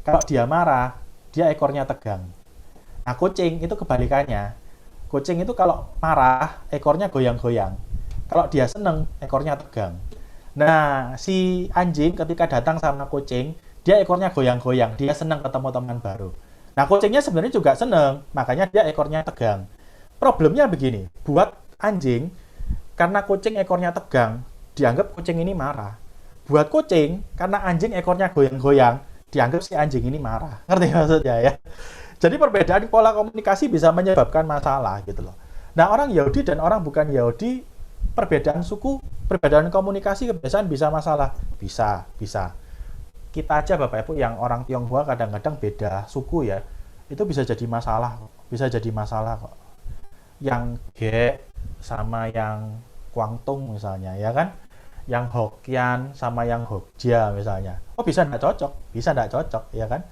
Kalau dia marah, dia ekornya tegang. Nah, kucing itu kebalikannya. Kucing itu kalau marah, ekornya goyang-goyang. Kalau dia seneng, ekornya tegang. Nah, si anjing ketika datang sama kucing, dia ekornya goyang-goyang. Dia seneng ketemu teman baru. Nah, kucingnya sebenarnya juga seneng, makanya dia ekornya tegang. Problemnya begini, buat anjing, karena kucing ekornya tegang, dianggap kucing ini marah. Buat kucing, karena anjing ekornya goyang-goyang, dianggap si anjing ini marah. Ngerti maksudnya ya? Jadi perbedaan pola komunikasi bisa menyebabkan masalah gitu loh. Nah, orang Yahudi dan orang bukan Yahudi, perbedaan suku, perbedaan komunikasi, kebiasaan bisa masalah. Bisa. Kita aja Bapak Ibu yang orang Tionghoa kadang-kadang beda suku ya, itu bisa jadi masalah kok. Yang Ge sama yang Guangdong misalnya, ya kan? Yang Hokkien sama yang Hokja misalnya. Oh, bisa nggak cocok, ya kan?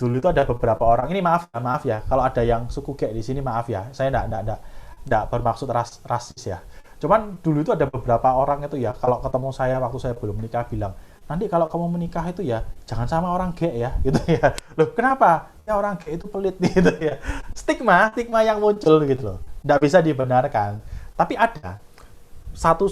Dulu itu ada beberapa orang, ini maaf ya, kalau ada yang suku Ge di sini maaf ya, saya nggak bermaksud rasis ya. Cuman dulu itu ada beberapa orang itu ya, kalau ketemu saya waktu saya belum menikah bilang, nanti kalau kamu menikah itu ya, jangan sama orang Ge ya, gitu ya. Loh, kenapa? Ya orang Ge itu pelit gitu ya. Stigma yang muncul gitu loh. Nggak bisa dibenarkan. Tapi ada satu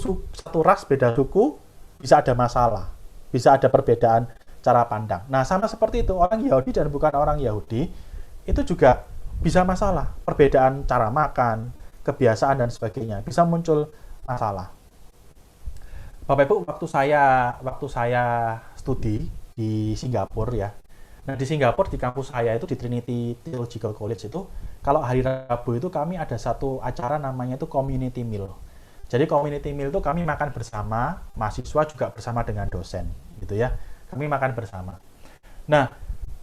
ras beda suku bisa ada masalah, bisa ada perbedaan cara pandang. Nah, sama seperti itu, orang Yahudi dan bukan orang Yahudi itu juga bisa masalah, perbedaan cara makan, kebiasaan dan sebagainya, bisa muncul masalah. Bapak Ibu, waktu saya studi di Singapura ya. Nah, di Singapura di kampus saya itu di Trinity Theological College itu, kalau hari Rabu itu kami ada satu acara namanya itu community meal. Jadi community meal itu kami makan bersama, mahasiswa juga bersama dengan dosen, gitu ya. Kami makan bersama. Nah,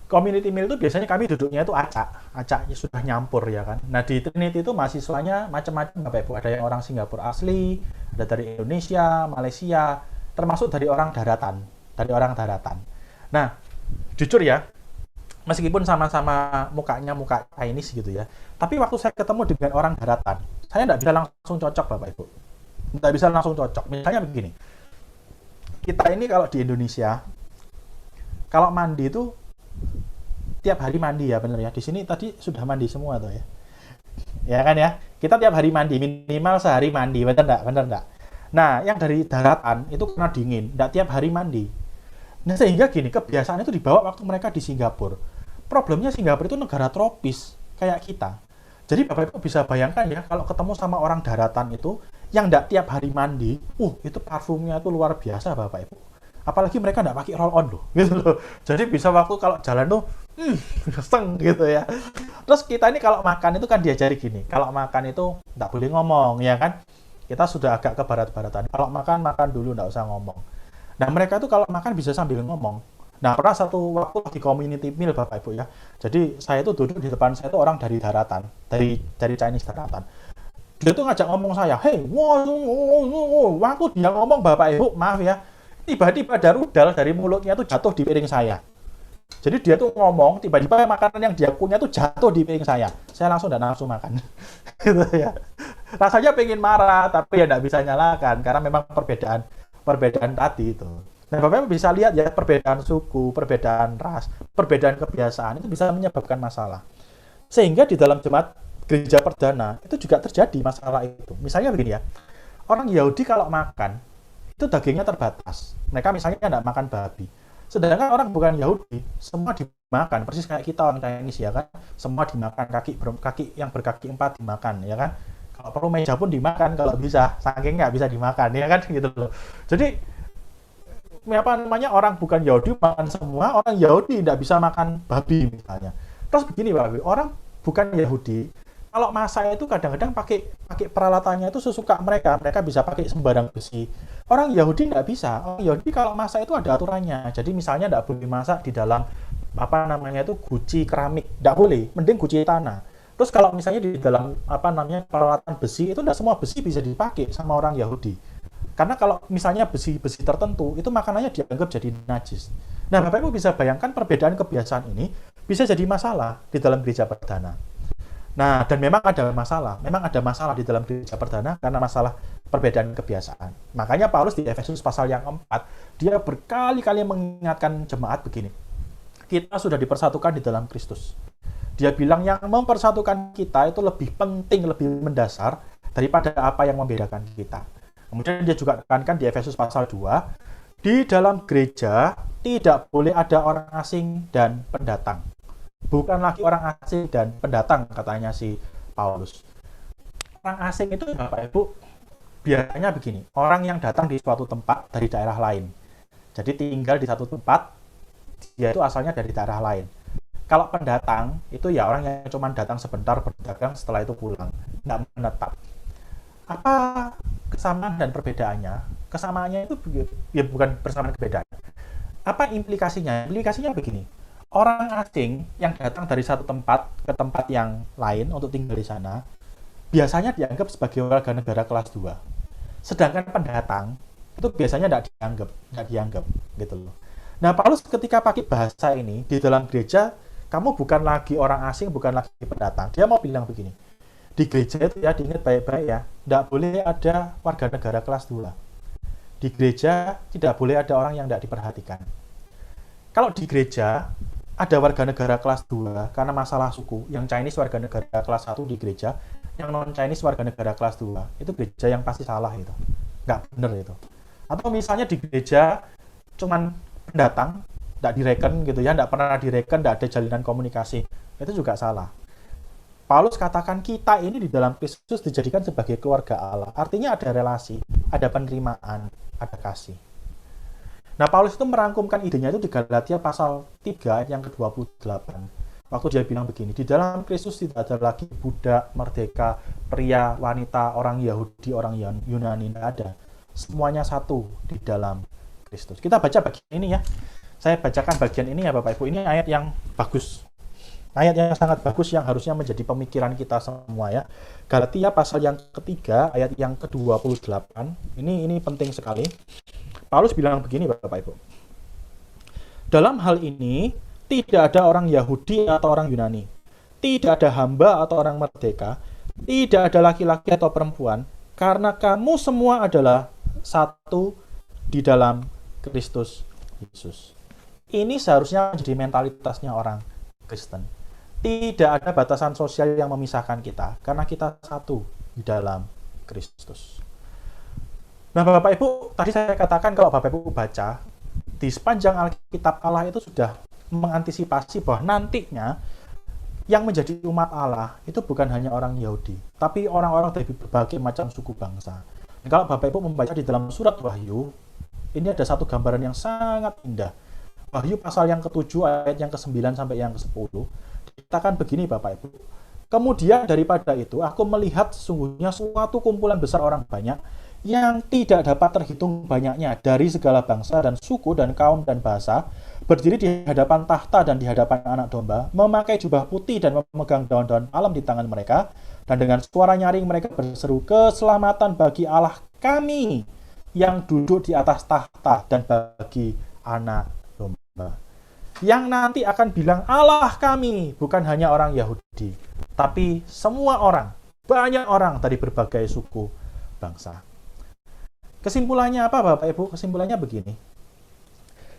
community meal itu biasanya kami duduknya itu acaknya sudah nyampur ya kan. Nah, di Trinity itu mahasiswanya macam-macam Bapak Ibu. Ada yang orang Singapura asli, ada dari Indonesia, Malaysia, termasuk dari orang daratan. Nah, jujur ya, meskipun sama-sama mukanya muka Chinese gitu ya, tapi waktu saya ketemu dengan orang daratan, saya nggak bisa langsung cocok Bapak Ibu. Nggak bisa langsung cocok. Misalnya begini, kita ini kalau di Indonesia, kalau mandi itu tiap hari mandi ya, bener ya. Di sini tadi sudah mandi semua tuh ya. Ya kan ya? Kita tiap hari mandi, minimal sehari mandi, bener enggak? Nah, yang dari daratan itu karena dingin, enggak tiap hari mandi. Nah, sehingga gini, kebiasaan itu dibawa waktu mereka di Singapura. Problemnya Singapura itu negara tropis, kayak kita. Jadi Bapak Ibu bisa bayangkan ya, kalau ketemu sama orang daratan itu, yang enggak tiap hari mandi, itu parfumnya itu luar biasa Bapak Ibu. Apalagi mereka enggak pakai roll on loh, gitu loh. Jadi bisa waktu kalau jalan tuh, seng gitu ya. Terus kita ini kalau makan itu kan diajari gini, kalau makan itu enggak boleh ngomong, ya kan? Kita sudah agak ke barat-baratan. Kalau makan dulu, enggak usah ngomong. Nah mereka tuh kalau makan bisa sambil ngomong. Nah, pernah satu waktu di community meal Bapak Ibu ya. Jadi saya itu duduk di depan saya itu orang dari daratan, dari Chinese daratan. Dia tuh ngajak ngomong saya, "Hei, wow, wow, wow, wow." Waktu dia ngomong Bapak Ibu, maaf ya, tiba-tiba ada rudal dari mulutnya tuh jatuh di piring saya. Jadi dia tuh ngomong, tiba-tiba makanan yang dia punya tuh jatuh di piring saya. Saya langsung tidak nafsu makan. Gitu ya. Rasanya pengen marah, tapi ya tidak bisa nyalakan karena memang perbedaan perbedaan tadi itu. Nah, Bapak bisa lihat ya perbedaan suku, perbedaan ras, perbedaan kebiasaan itu bisa menyebabkan masalah. Sehingga di dalam jemaat gereja perdana itu juga terjadi masalah itu. Misalnya begini ya, orang Yahudi kalau makan itu dagingnya terbatas. Mereka misalnya tidak makan babi. Sedangkan orang bukan Yahudi, semua dimakan. Persis kayak kita orang Chinese ya kan, semua dimakan, kaki yang berkaki 4 dimakan ya kan. Kalau perlu meja pun dimakan kalau bisa, saking nggak bisa dimakan ya kan gitu loh. Jadi apa namanya orang bukan Yahudi makan semua, orang Yahudi tidak bisa makan babi misalnya. Terus begini Pak, orang bukan Yahudi kalau masak itu kadang-kadang pakai pakai peralatannya itu sesuka mereka, mereka bisa pakai sembarang besi. Orang Yahudi nggak bisa. Orang Yahudi kalau masak itu ada aturannya. Jadi misalnya nggak boleh masak di dalam apa namanya itu guci keramik, nggak boleh. Mending guci tanah. Terus kalau misalnya di dalam apa namanya peralatan besi itu nggak semua besi bisa dipakai sama orang Yahudi. Karena kalau misalnya besi-besi tertentu, itu makanannya dianggap jadi najis. Nah, Bapak Ibu bisa bayangkan perbedaan kebiasaan ini bisa jadi masalah di dalam gereja perdana. Nah, dan memang ada masalah di dalam gereja perdana karena masalah perbedaan kebiasaan. Makanya Paulus di Efesus pasal yang keempat, dia berkali-kali mengingatkan jemaat begini, kita sudah dipersatukan di dalam Kristus. Dia bilang yang mempersatukan kita itu lebih penting, lebih mendasar daripada apa yang membedakan kita. Kemudian dia juga tekankan di Efesus pasal 2, di dalam gereja tidak boleh ada orang asing dan pendatang. Bukan lagi orang asing dan pendatang, katanya si Paulus. Orang asing itu Bapak Ibu biasanya begini, orang yang datang di suatu tempat dari daerah lain. Jadi tinggal di satu tempat, dia itu asalnya dari daerah lain. Kalau pendatang, itu ya orang yang cuma datang sebentar berdagang setelah itu pulang, nggak menetap. Apa kesamaan dan perbedaannya? Kesamaannya itu ya bukan persamaan perbedaan. Apa implikasinya? Implikasinya begini. Orang asing yang datang dari satu tempat ke tempat yang lain untuk tinggal di sana, biasanya dianggap sebagai warga negara kelas 2. Sedangkan pendatang itu biasanya nggak dianggap gitu loh. Nah, Paulus ketika pakai bahasa ini di dalam gereja, kamu bukan lagi orang asing, bukan lagi pendatang. Dia mau bilang begini, di gereja itu ya diingat baik-baik ya, tidak boleh ada warga negara kelas 2. Di gereja tidak boleh ada orang yang tidak diperhatikan. Kalau di gereja ada warga negara kelas 2 karena masalah suku, yang Chinese warga negara kelas 1 di gereja, yang non-Chinese warga negara kelas 2, itu gereja yang pasti salah itu. Nggak benar itu. Atau misalnya di gereja cuman pendatang, nggak direken gitu ya, nggak pernah direken, nggak ada jalinan komunikasi, itu juga salah. Paulus katakan kita ini di dalam Kristus dijadikan sebagai keluarga Allah. Artinya ada relasi, ada penerimaan, ada kasih. Nah, Paulus itu merangkumkan idenya itu di Galatia pasal 3 ayat yang ke-28. Waktu dia bilang begini, di dalam Kristus tidak ada lagi budak, merdeka, pria, wanita, orang Yahudi, orang Yunani, tidak ada. Semuanya satu di dalam Kristus. Kita baca bagian ini ya. Saya bacakan bagian ini ya Bapak Ibu. Ini ayat yang bagus. Ayat yang sangat bagus yang harusnya menjadi pemikiran kita semua ya. Galatia pasal yang ketiga, ayat yang ke-28. Ini penting sekali. Paulus bilang begini Bapak Ibu. Dalam hal ini, tidak ada orang Yahudi atau orang Yunani. Tidak ada hamba atau orang merdeka. Tidak ada laki-laki atau perempuan. Karena kamu semua adalah satu di dalam Kristus Yesus. Ini seharusnya menjadi mentalitasnya orang Kristen. Tidak ada batasan sosial yang memisahkan kita, karena kita satu di dalam Kristus. Nah, Bapak Ibu, tadi saya katakan kalau Bapak Ibu baca, di sepanjang Alkitab Allah itu sudah mengantisipasi bahwa nantinya yang menjadi umat Allah itu bukan hanya orang Yahudi, tapi orang-orang dari berbagai macam suku bangsa. Dan kalau Bapak Ibu membaca di dalam surat Wahyu, ini ada satu gambaran yang sangat indah. Wahyu pasal yang ke-7 ayat yang ke-9 sampai yang ke-10. Dikatakan begini Bapak Ibu. Kemudian daripada itu aku melihat sesungguhnya suatu kumpulan besar orang banyak yang tidak dapat terhitung banyaknya dari segala bangsa dan suku dan kaum dan bahasa berdiri di hadapan tahta dan di hadapan anak domba, memakai jubah putih dan memegang daun-daun palem di tangan mereka, dan dengan suara nyaring mereka berseru, keselamatan bagi Allah kami yang duduk di atas tahta dan bagi anak domba. Yang nanti akan bilang Allah kami, bukan hanya orang Yahudi, tapi semua orang, banyak orang dari berbagai suku bangsa. Kesimpulannya apa Bapak Ibu? Kesimpulannya begini.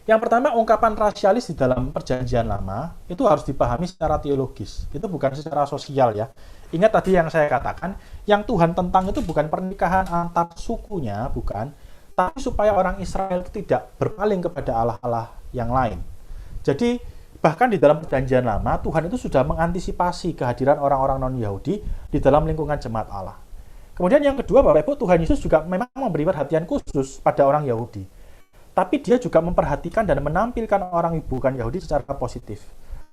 Yang pertama, ungkapan rasialis di dalam perjanjian lama itu harus dipahami secara teologis. Itu bukan secara sosial ya. Ingat tadi yang saya katakan, yang Tuhan tentang itu bukan pernikahan antar sukunya, bukan. Tapi supaya orang Israel tidak berpaling kepada Allah-Allah yang lain. Jadi, bahkan di dalam perjanjian lama, Tuhan itu sudah mengantisipasi kehadiran orang-orang non-Yahudi di dalam lingkungan jemaat Allah. Kemudian yang kedua, Bapak Ibu, Tuhan Yesus juga memang memberi perhatian khusus pada orang Yahudi. Tapi dia juga memperhatikan dan menampilkan orang bukan Yahudi secara positif.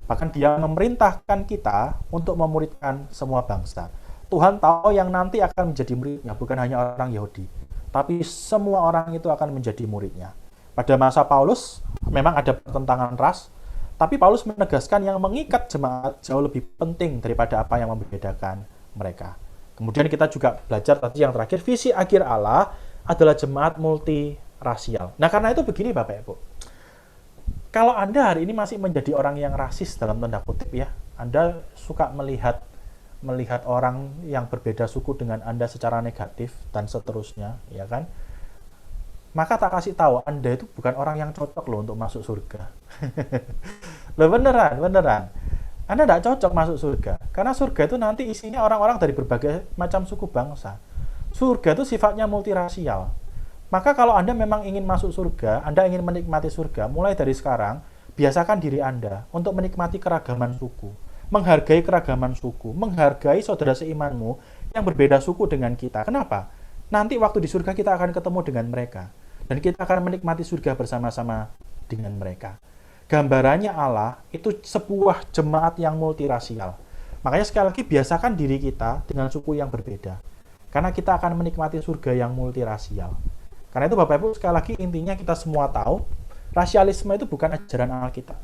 Bahkan dia memerintahkan kita untuk memuridkan semua bangsa. Tuhan tahu yang nanti akan menjadi muridnya, bukan hanya orang Yahudi. Tapi semua orang itu akan menjadi muridnya. Pada masa Paulus, memang ada pertentangan ras, tapi Paulus menegaskan yang mengikat jemaat jauh lebih penting daripada apa yang membedakan mereka. Kemudian kita juga belajar tadi yang terakhir, visi akhir Allah adalah jemaat multirasial. Nah, karena itu begini Bapak Ibu. Kalau Anda hari ini masih menjadi orang yang rasis dalam tanda kutip ya, Anda suka melihat orang yang berbeda suku dengan Anda secara negatif dan seterusnya, ya kan? Maka tak kasih tahu Anda itu bukan orang yang cocok loh untuk masuk surga. Loh beneran. Anda tidak cocok masuk surga. Karena surga itu nanti isinya orang-orang dari berbagai macam suku bangsa. Surga itu sifatnya multirasial. Maka kalau Anda memang ingin masuk surga, Anda ingin menikmati surga, mulai dari sekarang, biasakan diri Anda untuk menikmati keragaman suku. Menghargai keragaman suku, menghargai saudara seimanmu yang berbeda suku dengan kita. Kenapa? Nanti waktu di surga kita akan ketemu dengan mereka. Dan kita akan menikmati surga bersama-sama dengan mereka. Gambarannya Allah itu sebuah jemaat yang multirasial. Makanya sekali lagi biasakan diri kita dengan suku yang berbeda. Karena kita akan menikmati surga yang multirasial. Karena itu Bapak Ibu sekali lagi intinya kita semua tahu, rasialisme itu bukan ajaran Alkitab.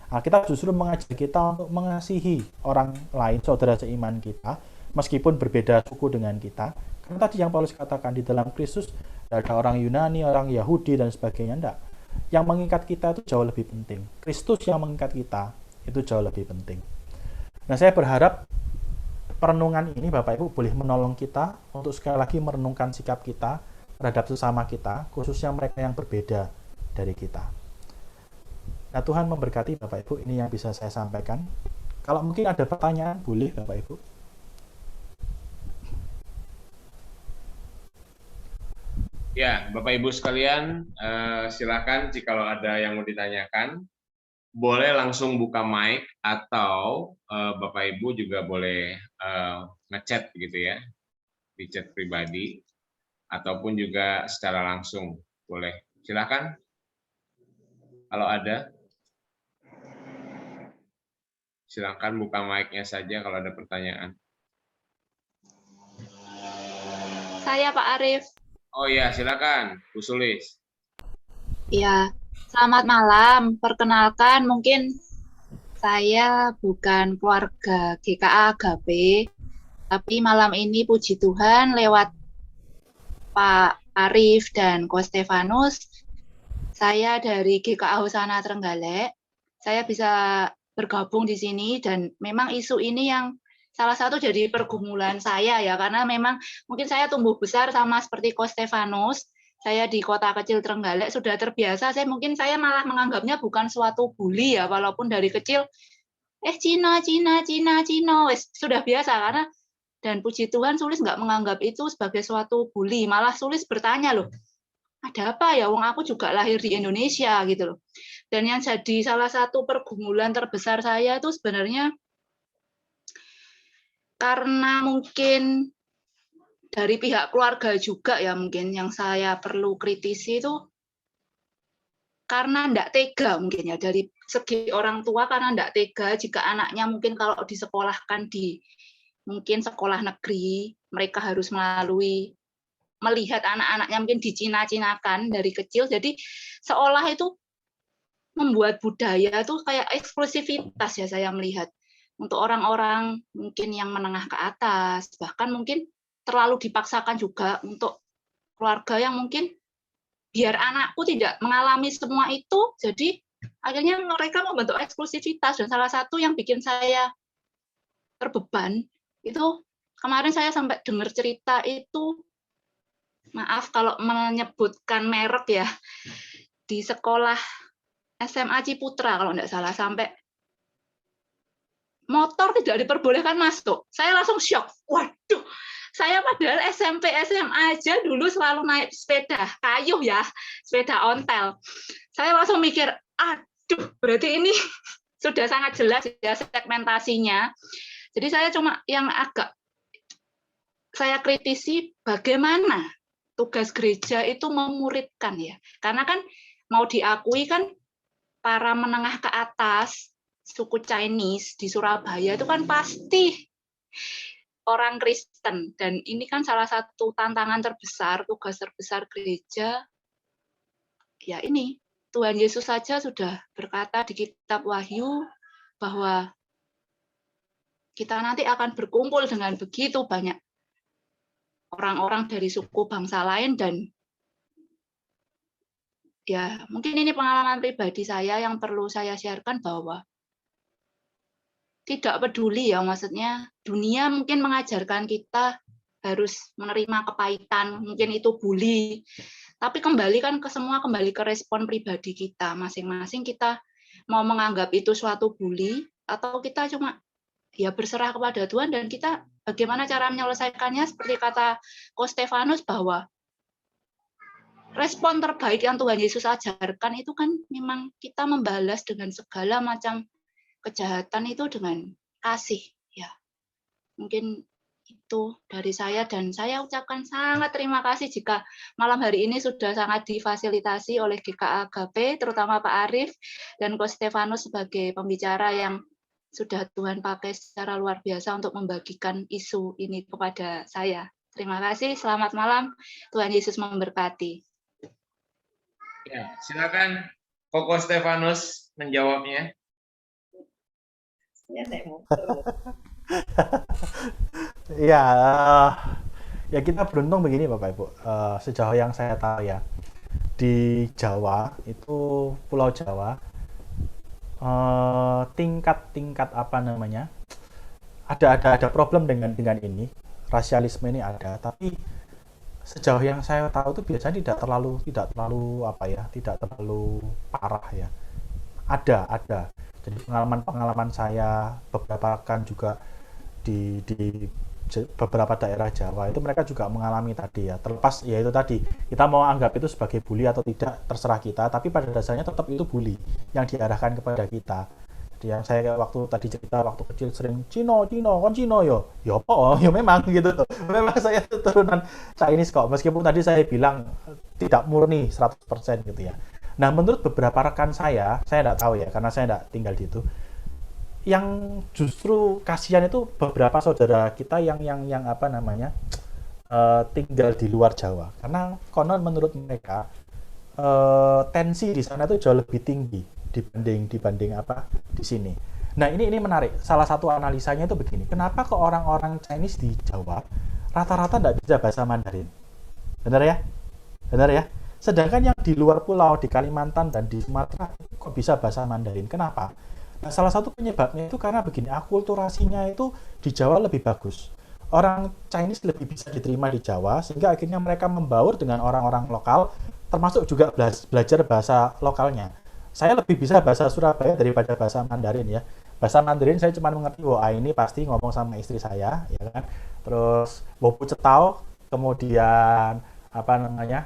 Alkitab justru mengajak kita untuk mengasihi orang lain, saudara seiman kita, meskipun berbeda suku dengan kita. Karena tadi yang Paulus katakan di dalam Kristus, ada orang Yunani, orang Yahudi, dan sebagainya. Enggak. Yang mengikat kita itu jauh lebih penting. Kristus yang mengikat kita itu jauh lebih penting. Nah, saya berharap perenungan ini Bapak Ibu boleh menolong kita untuk sekali lagi merenungkan sikap kita terhadap sesama kita, khususnya mereka yang berbeda dari kita. Nah, Tuhan memberkati Bapak Ibu, ini yang bisa saya sampaikan. Kalau mungkin ada pertanyaan, boleh Bapak Ibu. Ya, Bapak Ibu sekalian, silakan jika ada yang mau ditanyakan, boleh langsung buka mic atau Bapak Ibu juga boleh ngechat gitu ya, di chat pribadi ataupun juga secara langsung, boleh. Silakan. Kalau ada, silakan buka mic-nya saja kalau ada pertanyaan. Saya Pak Arif. Oh ya, silakan, Bu Sulis. Ya, selamat malam. Perkenalkan, mungkin saya bukan keluarga GKA Agape, tapi malam ini puji Tuhan lewat Pak Arif dan Ko Stefanus, saya dari GKA Hosana Trenggalek, saya bisa bergabung di sini dan memang isu ini yang salah satu jadi pergumulan saya ya, karena memang mungkin saya tumbuh besar sama seperti Ko Stefanus, saya di kota kecil Trenggalek sudah terbiasa, saya malah menganggapnya bukan suatu bully ya, walaupun dari kecil Cina, sudah biasa karena, dan puji Tuhan Sulis nggak menganggap itu sebagai suatu bully, malah Sulis bertanya loh, ada apa ya, wong aku juga lahir di Indonesia gitu loh. Dan yang jadi salah satu pergumulan terbesar saya itu sebenarnya karena mungkin dari pihak keluarga juga ya, mungkin yang saya perlu kritisi itu karena enggak tega mungkin ya, dari segi orang tua karena enggak tega jika anaknya mungkin kalau disekolahkan di mungkin sekolah negeri, mereka harus melihat anak-anaknya mungkin dicina-cinakan dari kecil, jadi seolah itu membuat budaya itu kayak eksklusivitas ya saya melihat. Untuk orang-orang mungkin yang menengah ke atas, bahkan mungkin terlalu dipaksakan juga untuk keluarga yang mungkin biar anakku tidak mengalami semua itu, jadi akhirnya mereka membentuk eksklusivitas. Dan salah satu yang bikin saya terbeban itu kemarin saya sampai dengar cerita itu, maaf kalau menyebutkan merek ya, di sekolah SMA Ciputra kalau enggak salah, sampai motor tidak diperbolehkan masuk. Saya langsung shock. Waduh, saya padahal SMP, SMA aja dulu selalu naik sepeda kayu ya, sepeda ontel. Saya langsung mikir, aduh, berarti ini sudah sangat jelas ya segmentasinya. Jadi saya cuma yang agak saya kritisi bagaimana tugas gereja itu memuridkan ya. Karena kan mau diakui kan para menengah ke atas suku Chinese di Surabaya itu kan pasti orang Kristen, dan ini kan salah satu tantangan terbesar, tugas terbesar gereja. Ya ini, Tuhan Yesus saja sudah berkata di kitab Wahyu bahwa kita nanti akan berkumpul dengan begitu banyak orang-orang dari suku bangsa lain, dan ya mungkin ini pengalaman pribadi saya yang perlu saya sharekan bahwa tidak peduli ya, maksudnya dunia mungkin mengajarkan kita harus menerima kepahitan, mungkin itu bully, tapi kembali kan ke semua, kembali ke respon pribadi kita masing-masing. Kita mau menganggap itu suatu bully atau kita cuma ya berserah kepada Tuhan, dan kita bagaimana cara menyelesaikannya, seperti kata Ko Stefanus bahwa respon terbaik yang Tuhan Yesus ajarkan itu kan memang kita membalas dengan segala macam kejahatan itu dengan kasih ya. Mungkin itu dari saya, dan saya ucapkan sangat terima kasih jika malam hari ini sudah sangat difasilitasi oleh GKA Agape, terutama Pak Arief dan Ko Stefanus sebagai pembicara yang sudah Tuhan pakai secara luar biasa untuk membagikan isu ini kepada saya. Terima kasih, selamat malam, Tuhan Yesus memberkati. Ya, silakan Koko Stefanus menjawabnya. Ya, ya kita beruntung begini Bapak Ibu. Sejauh yang saya tahu ya, di Jawa itu Pulau Jawa, tingkat apa namanya, ada problem dengan ini, rasialisme ini ada. Tapi sejauh yang saya tahu itu biasanya tidak terlalu apa ya, tidak terlalu parah ya. Ada. Jadi pengalaman saya beberapa kan juga di beberapa daerah Jawa itu mereka juga mengalami tadi ya. Terlepas ya itu tadi, kita mau anggap itu sebagai bully atau tidak terserah kita, tapi pada dasarnya tetap itu bully yang diarahkan kepada kita. Jadi yang saya waktu tadi cerita waktu kecil sering Cino kon Cino yo apa yo memang gitu tuh. Memang saya itu turunan Chinese kok, meskipun tadi saya bilang tidak murni 100% gitu ya. Nah, menurut beberapa rekan saya tidak tahu ya, karena saya tidak tinggal di itu, yang justru kasihan itu beberapa saudara kita yang apa namanya, tinggal di luar Jawa, karena konon menurut mereka tensi di sana itu jauh lebih tinggi dibanding apa di sini. Nah, ini menarik. Salah satu analisanya itu begini, kenapa ke orang-orang Chinese di Jawa rata-rata tidak bisa bahasa Mandarin? Benar ya? Sedangkan yang di luar pulau, di Kalimantan dan di Sumatera, kok bisa bahasa Mandarin? Kenapa? Nah, salah satu penyebabnya itu karena begini, akulturasinya itu di Jawa lebih bagus. Orang Chinese lebih bisa diterima di Jawa, sehingga akhirnya mereka membaur dengan orang-orang lokal, termasuk juga belajar bahasa lokalnya. Saya lebih bisa bahasa Surabaya daripada bahasa Mandarin ya. Bahasa Mandarin saya cuma mengerti, wah ini pasti ngomong sama istri saya, ya kan. Terus, Bopu Cetau, kemudian apa namanya,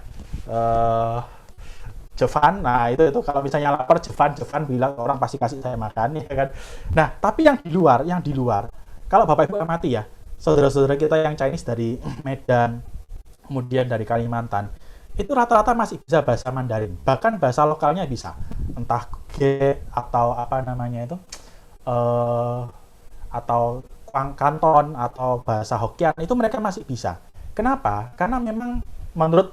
Jevan. Nah itu kalau misalnya lapar Jevan bilang orang pasti kasih saya makan ya kan. Nah tapi yang di luar kalau Bapak Ibu amati ya, saudara-saudara kita yang Chinese dari Medan, kemudian dari Kalimantan, itu rata-rata masih bisa bahasa Mandarin, bahkan bahasa lokalnya bisa, entah Ge atau apa namanya itu, atau Kanton atau bahasa Hokkien, itu mereka masih bisa. Kenapa? Karena memang menurut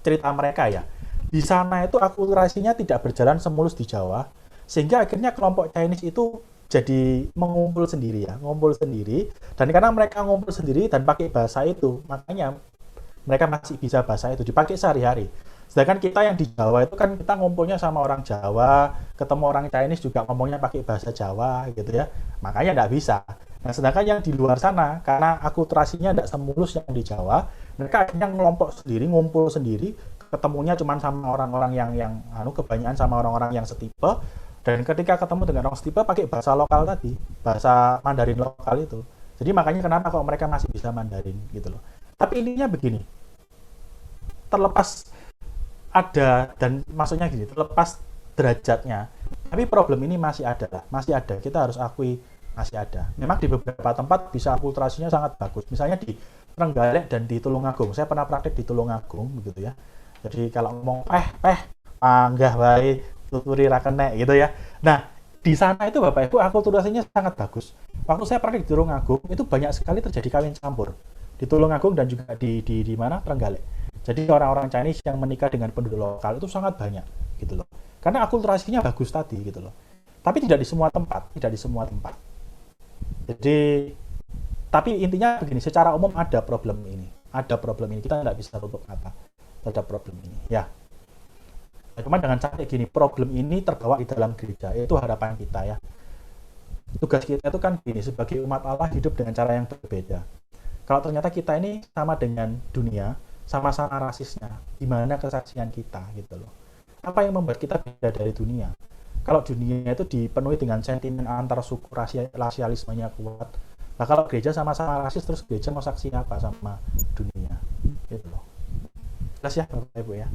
cerita mereka ya, di sana itu akulturasinya tidak berjalan semulus di Jawa, sehingga akhirnya kelompok Chinese itu jadi mengumpul sendiri ya, ngumpul sendiri, dan karena mereka ngumpul sendiri dan pakai bahasa itu, makanya mereka masih bisa bahasa itu dipakai sehari-hari. Sedangkan kita yang di Jawa itu kan kita ngumpulnya sama orang Jawa, ketemu orang Chinese juga ngomongnya pakai bahasa Jawa gitu ya, makanya nggak bisa. Nah, sedangkan yang di luar sana, karena akulturasinya tidak semulus yang di Jawa, mereka akhirnya ngelompok sendiri, ngumpul sendiri, ketemunya cuma sama orang-orang yang kebanyakan sama orang-orang yang setipe, dan ketika ketemu dengan orang setipe pakai bahasa lokal tadi, bahasa Mandarin lokal itu. Jadi makanya kenapa kok mereka masih bisa Mandarin gitu loh. Tapi intinya begini, terlepas ada dan maksudnya gini, terlepas derajatnya, tapi problem ini masih ada lah, masih ada, kita harus akui masih ada. Memang di beberapa tempat bisa akulturasinya sangat bagus, misalnya di Trenggalek dan di Tulungagung. Saya pernah praktik di Tulungagung begitu ya. Jadi kalau ngomong panggah wae tuturi ra kenek gitu ya. Nah, di sana itu Bapak Ibu akulturasinya sangat bagus. Waktu saya praktik di Tulungagung itu banyak sekali terjadi kawin campur di Tulungagung dan juga di mana Trenggalek. Jadi orang-orang Chinese yang menikah dengan penduduk lokal itu sangat banyak gitu loh. Karena akulturasinya bagus tadi gitu loh. Tapi tidak di semua tempat, tidak di semua tempat. Jadi tapi intinya begini, secara umum ada problem ini. Ada problem ini, kita nggak bisa tutup mata terhadap problem ini. Ya. Cuma dengan cara gini, problem ini terbawa di dalam gereja, itu harapan kita ya. Tugas kita itu kan gini, sebagai umat Allah hidup dengan cara yang berbeda. Kalau ternyata kita ini sama dengan dunia, sama-sama rasisnya, gimana kesaksian kita gitu loh. Apa yang membuat kita beda dari dunia? Kalau dunia itu dipenuhi dengan sentimen antar suku, rasialismenya kuat. Nah kalau gereja sama-sama rasis, terus gereja mau saksi apa sama dunia? Gitu loh. Jelas ya Bapak Ibu ya?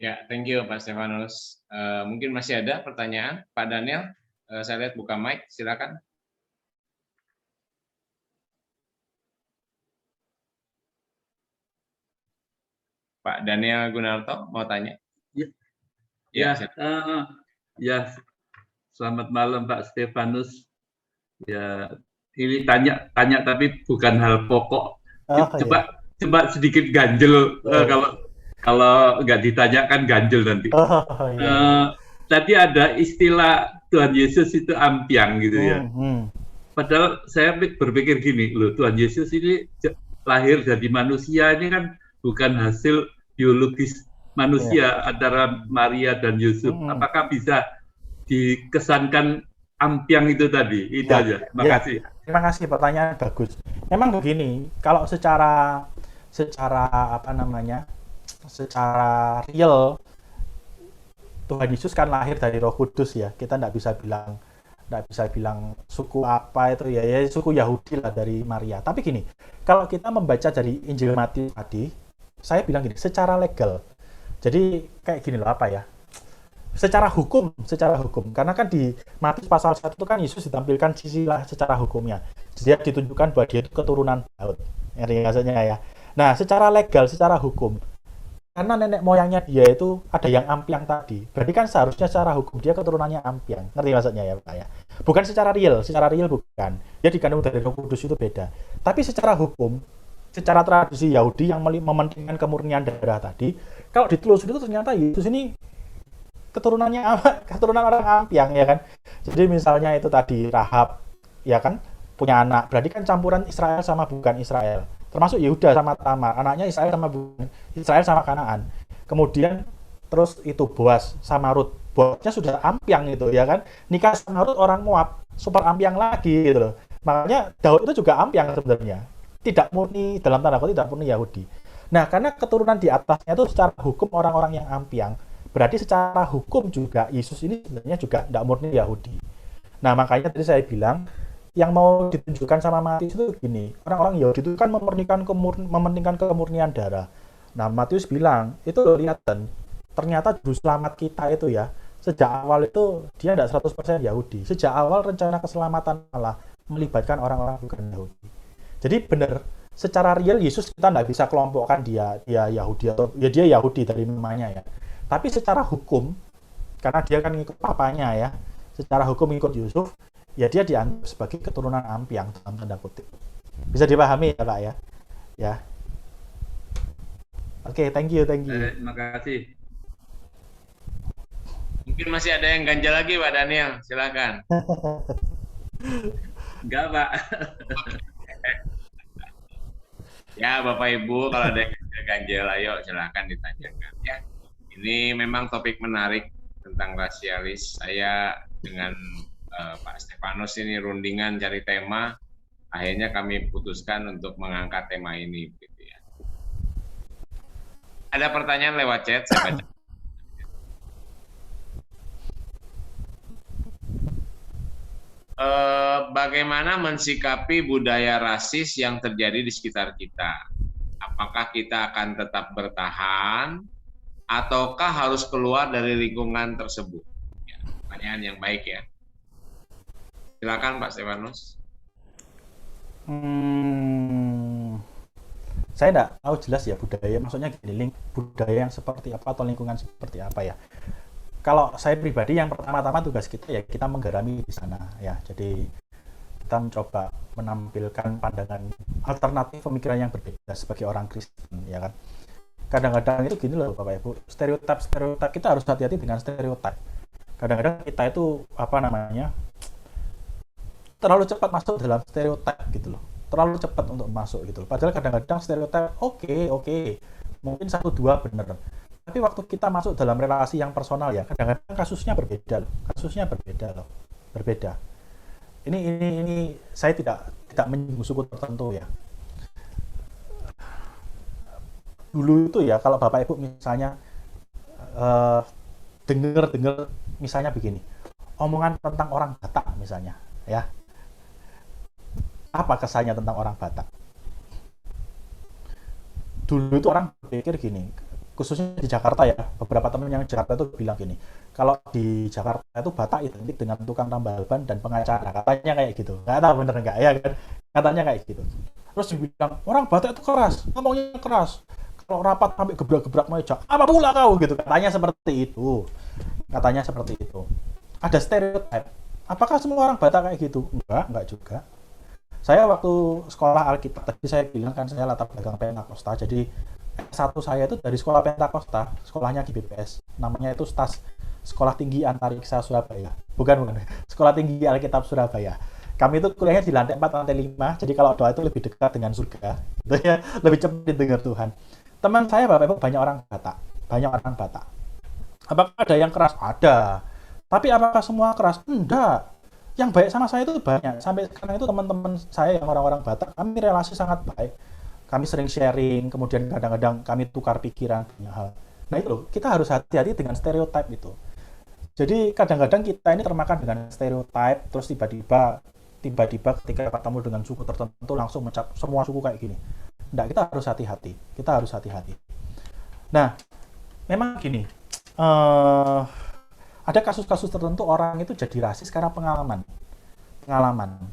Ya, thank you Pak Stefanus. Mungkin masih ada pertanyaan, Pak Daniel. Saya lihat buka mic, silakan. Pak Daniel Gunarto mau tanya? Ya, ya, selamat malam Pak Stefanus. Ya, ini tanya tapi bukan hal pokok. Coba sedikit ganjel kalau nggak ditanyakan ganjel nanti. Tadi ada istilah Tuhan Yesus itu ampiang gitu ya. Padahal saya berpikir gini, loh Tuhan Yesus ini lahir dari manusia ini kan bukan hasil biologis manusia antara Maria dan Yusuf. Apakah bisa dikesankan ampiang itu tadi? Itu aja. Terima kasih. Terima kasih, pertanyaan bagus. Memang begini, kalau secara secara real Tuhan Yesus kan lahir dari Roh Kudus ya. Kita nggak bisa bilang suku apa itu ya suku Yahudi lah dari Maria. Tapi gini, kalau kita membaca dari Injil Matius tadi, saya bilang gini, secara legal. Jadi kayak gini loh apa ya? Secara hukum, karena kan di Matius pasal 1 itu kan Yesus ditampilkan sisi lah secara hukumnya. Dia ditunjukkan bahwa dia itu keturunan Daud. Maksudnya ya. Nah, secara legal, secara hukum, karena nenek moyangnya dia itu ada yang ampiang tadi, berarti kan seharusnya secara hukum dia keturunannya ampiang. Ngerti maksudnya ya Pak ya? Bukan secara real bukan. Dia dikandung dari Roh Kudus itu beda. Tapi secara hukum, secara tradisi Yahudi yang mementingkan kemurnian darah tadi, kalau ditelusuri itu ternyata Yesus ini keturunan orang ampiang ya kan. Jadi misalnya itu tadi Rahab ya kan punya anak, berarti kan campuran Israel sama bukan Israel. Termasuk Yehuda sama Tamar, anaknya Israel sama bukan Israel sama Kanaan. Kemudian terus itu Boaz sama Rut. Boaznya sudah ampiang itu ya kan. Nikah sama Rut orang Moab, super ampiang lagi gitu loh. Makanya Daud itu juga ampiang sebenarnya. Tidak murni dalam tanda kutip, tidak murni Yahudi. Nah, karena keturunan di atasnya itu secara hukum orang-orang yang ampiang, berarti secara hukum juga Yesus ini sebenarnya juga tidak murni Yahudi. Nah, makanya tadi saya bilang yang mau ditunjukkan sama Matius itu gini, orang-orang Yahudi itu kan mementingkan kemurnian darah. Nah, Matius bilang, itu lihat dan ternyata juru selamat kita itu ya, sejak awal itu dia tidak 100% Yahudi. Sejak awal rencana keselamatan Allah melibatkan orang-orang bukan Yahudi. Jadi benar, secara real Yesus kita tidak bisa kelompokkan dia Yahudi atau ya dia Yahudi dari namanya ya. Tapi secara hukum, karena dia kan ngikut papanya ya, secara hukum ngikut Yusuf, ya dia dianggap sebagai keturunan ampiang dalam tanda kutip. Bisa dipahami ya Pak ya? Ya. Oke, thank you. Terima kasih. Mungkin masih ada yang ganjal lagi, Pak Daniel. Silakan. Enggak, Pak. Ya, Bapak Ibu, kalau ada yang ganjel, ayo silakan ditanyakan ya. Ini memang topik menarik tentang rasialis. Saya dengan Pak Stefanus ini rundingan cari tema, akhirnya kami putuskan untuk mengangkat tema ini. Gitu ya. Ada pertanyaan lewat chat, saya baca. Bagaimana mensikapi budaya rasis yang terjadi di sekitar kita? Apakah kita akan tetap bertahan, ataukah harus keluar dari lingkungan tersebut? Ya, pertanyaan yang baik ya. Silakan Pak Stefanus. Saya tidak tahu jelas ya budaya, maksudnya gini, budaya yang seperti apa atau lingkungan seperti apa ya. Kalau saya pribadi yang pertama-tama tugas kita ya kita menggarami di sana ya. Jadi kita mencoba menampilkan pandangan alternatif pemikiran yang berbeda sebagai orang Kristen ya kan. Kadang-kadang itu gini loh Bapak Ibu, stereotip kita harus hati-hati dengan stereotip. Kadang-kadang kita itu terlalu cepat masuk dalam stereotip gitu loh. Terlalu cepat untuk masuk gitu loh. Padahal kadang-kadang stereotip oke, mungkin 1-2 benar. Tapi waktu kita masuk dalam relasi yang personal ya, kadang-kadang kasusnya berbeda loh. Berbeda. Ini saya tidak menyinggung suku tertentu ya. Dulu itu ya kalau Bapak Ibu misalnya dengar misalnya begini, omongan tentang orang Batak misalnya ya. Apa kesannya tentang orang Batak? Dulu itu orang berpikir gini, khususnya di Jakarta ya, beberapa teman yang di Jakarta itu bilang gini, kalau di Jakarta itu Batak identik dengan tukang tambal ban dan pengacara, katanya kayak gitu. Nggak tahu bener nggak ya kan? Katanya kayak gitu. Terus dibilang orang Batak itu keras, ngomongnya keras. Kalau rapat sampai gebrak-gebrak meja, apa pula kau gitu? Katanya seperti itu. Ada stereotip. Apakah semua orang Batak kayak gitu? Enggak juga. Saya waktu sekolah Alkitab, tadi saya bilang kan saya latar belakang Pentakosta, jadi S1 saya itu dari sekolah Pentakosta, sekolahnya GBPS, namanya itu STAS, Sekolah Tinggi Antariksa Surabaya. Bukan, Sekolah Tinggi Alkitab Surabaya. Kami itu kuliahnya di lantai 4, lantai 5, jadi kalau doa itu lebih dekat dengan surga, gitu ya, lebih cepat didengar Tuhan. Teman saya Bapak Ibu banyak orang Batak. Apakah ada yang keras? Ada. Tapi apakah semua keras? Enggak. Yang baik sama saya itu banyak. Sampai sekarang itu teman-teman saya yang orang-orang Batak, kami relasi sangat baik. Kami sering sharing, kemudian kadang-kadang kami tukar pikiran banyak hal. Nah itu loh, kita harus hati-hati dengan stereotip itu. Jadi kadang-kadang kita ini termakan dengan stereotip, terus tiba-tiba ketika ketemu dengan suku tertentu langsung mencap semua suku kayak gini. Nggak, kita harus hati-hati. Nah, memang gini, ada kasus-kasus tertentu orang itu jadi rasis karena pengalaman.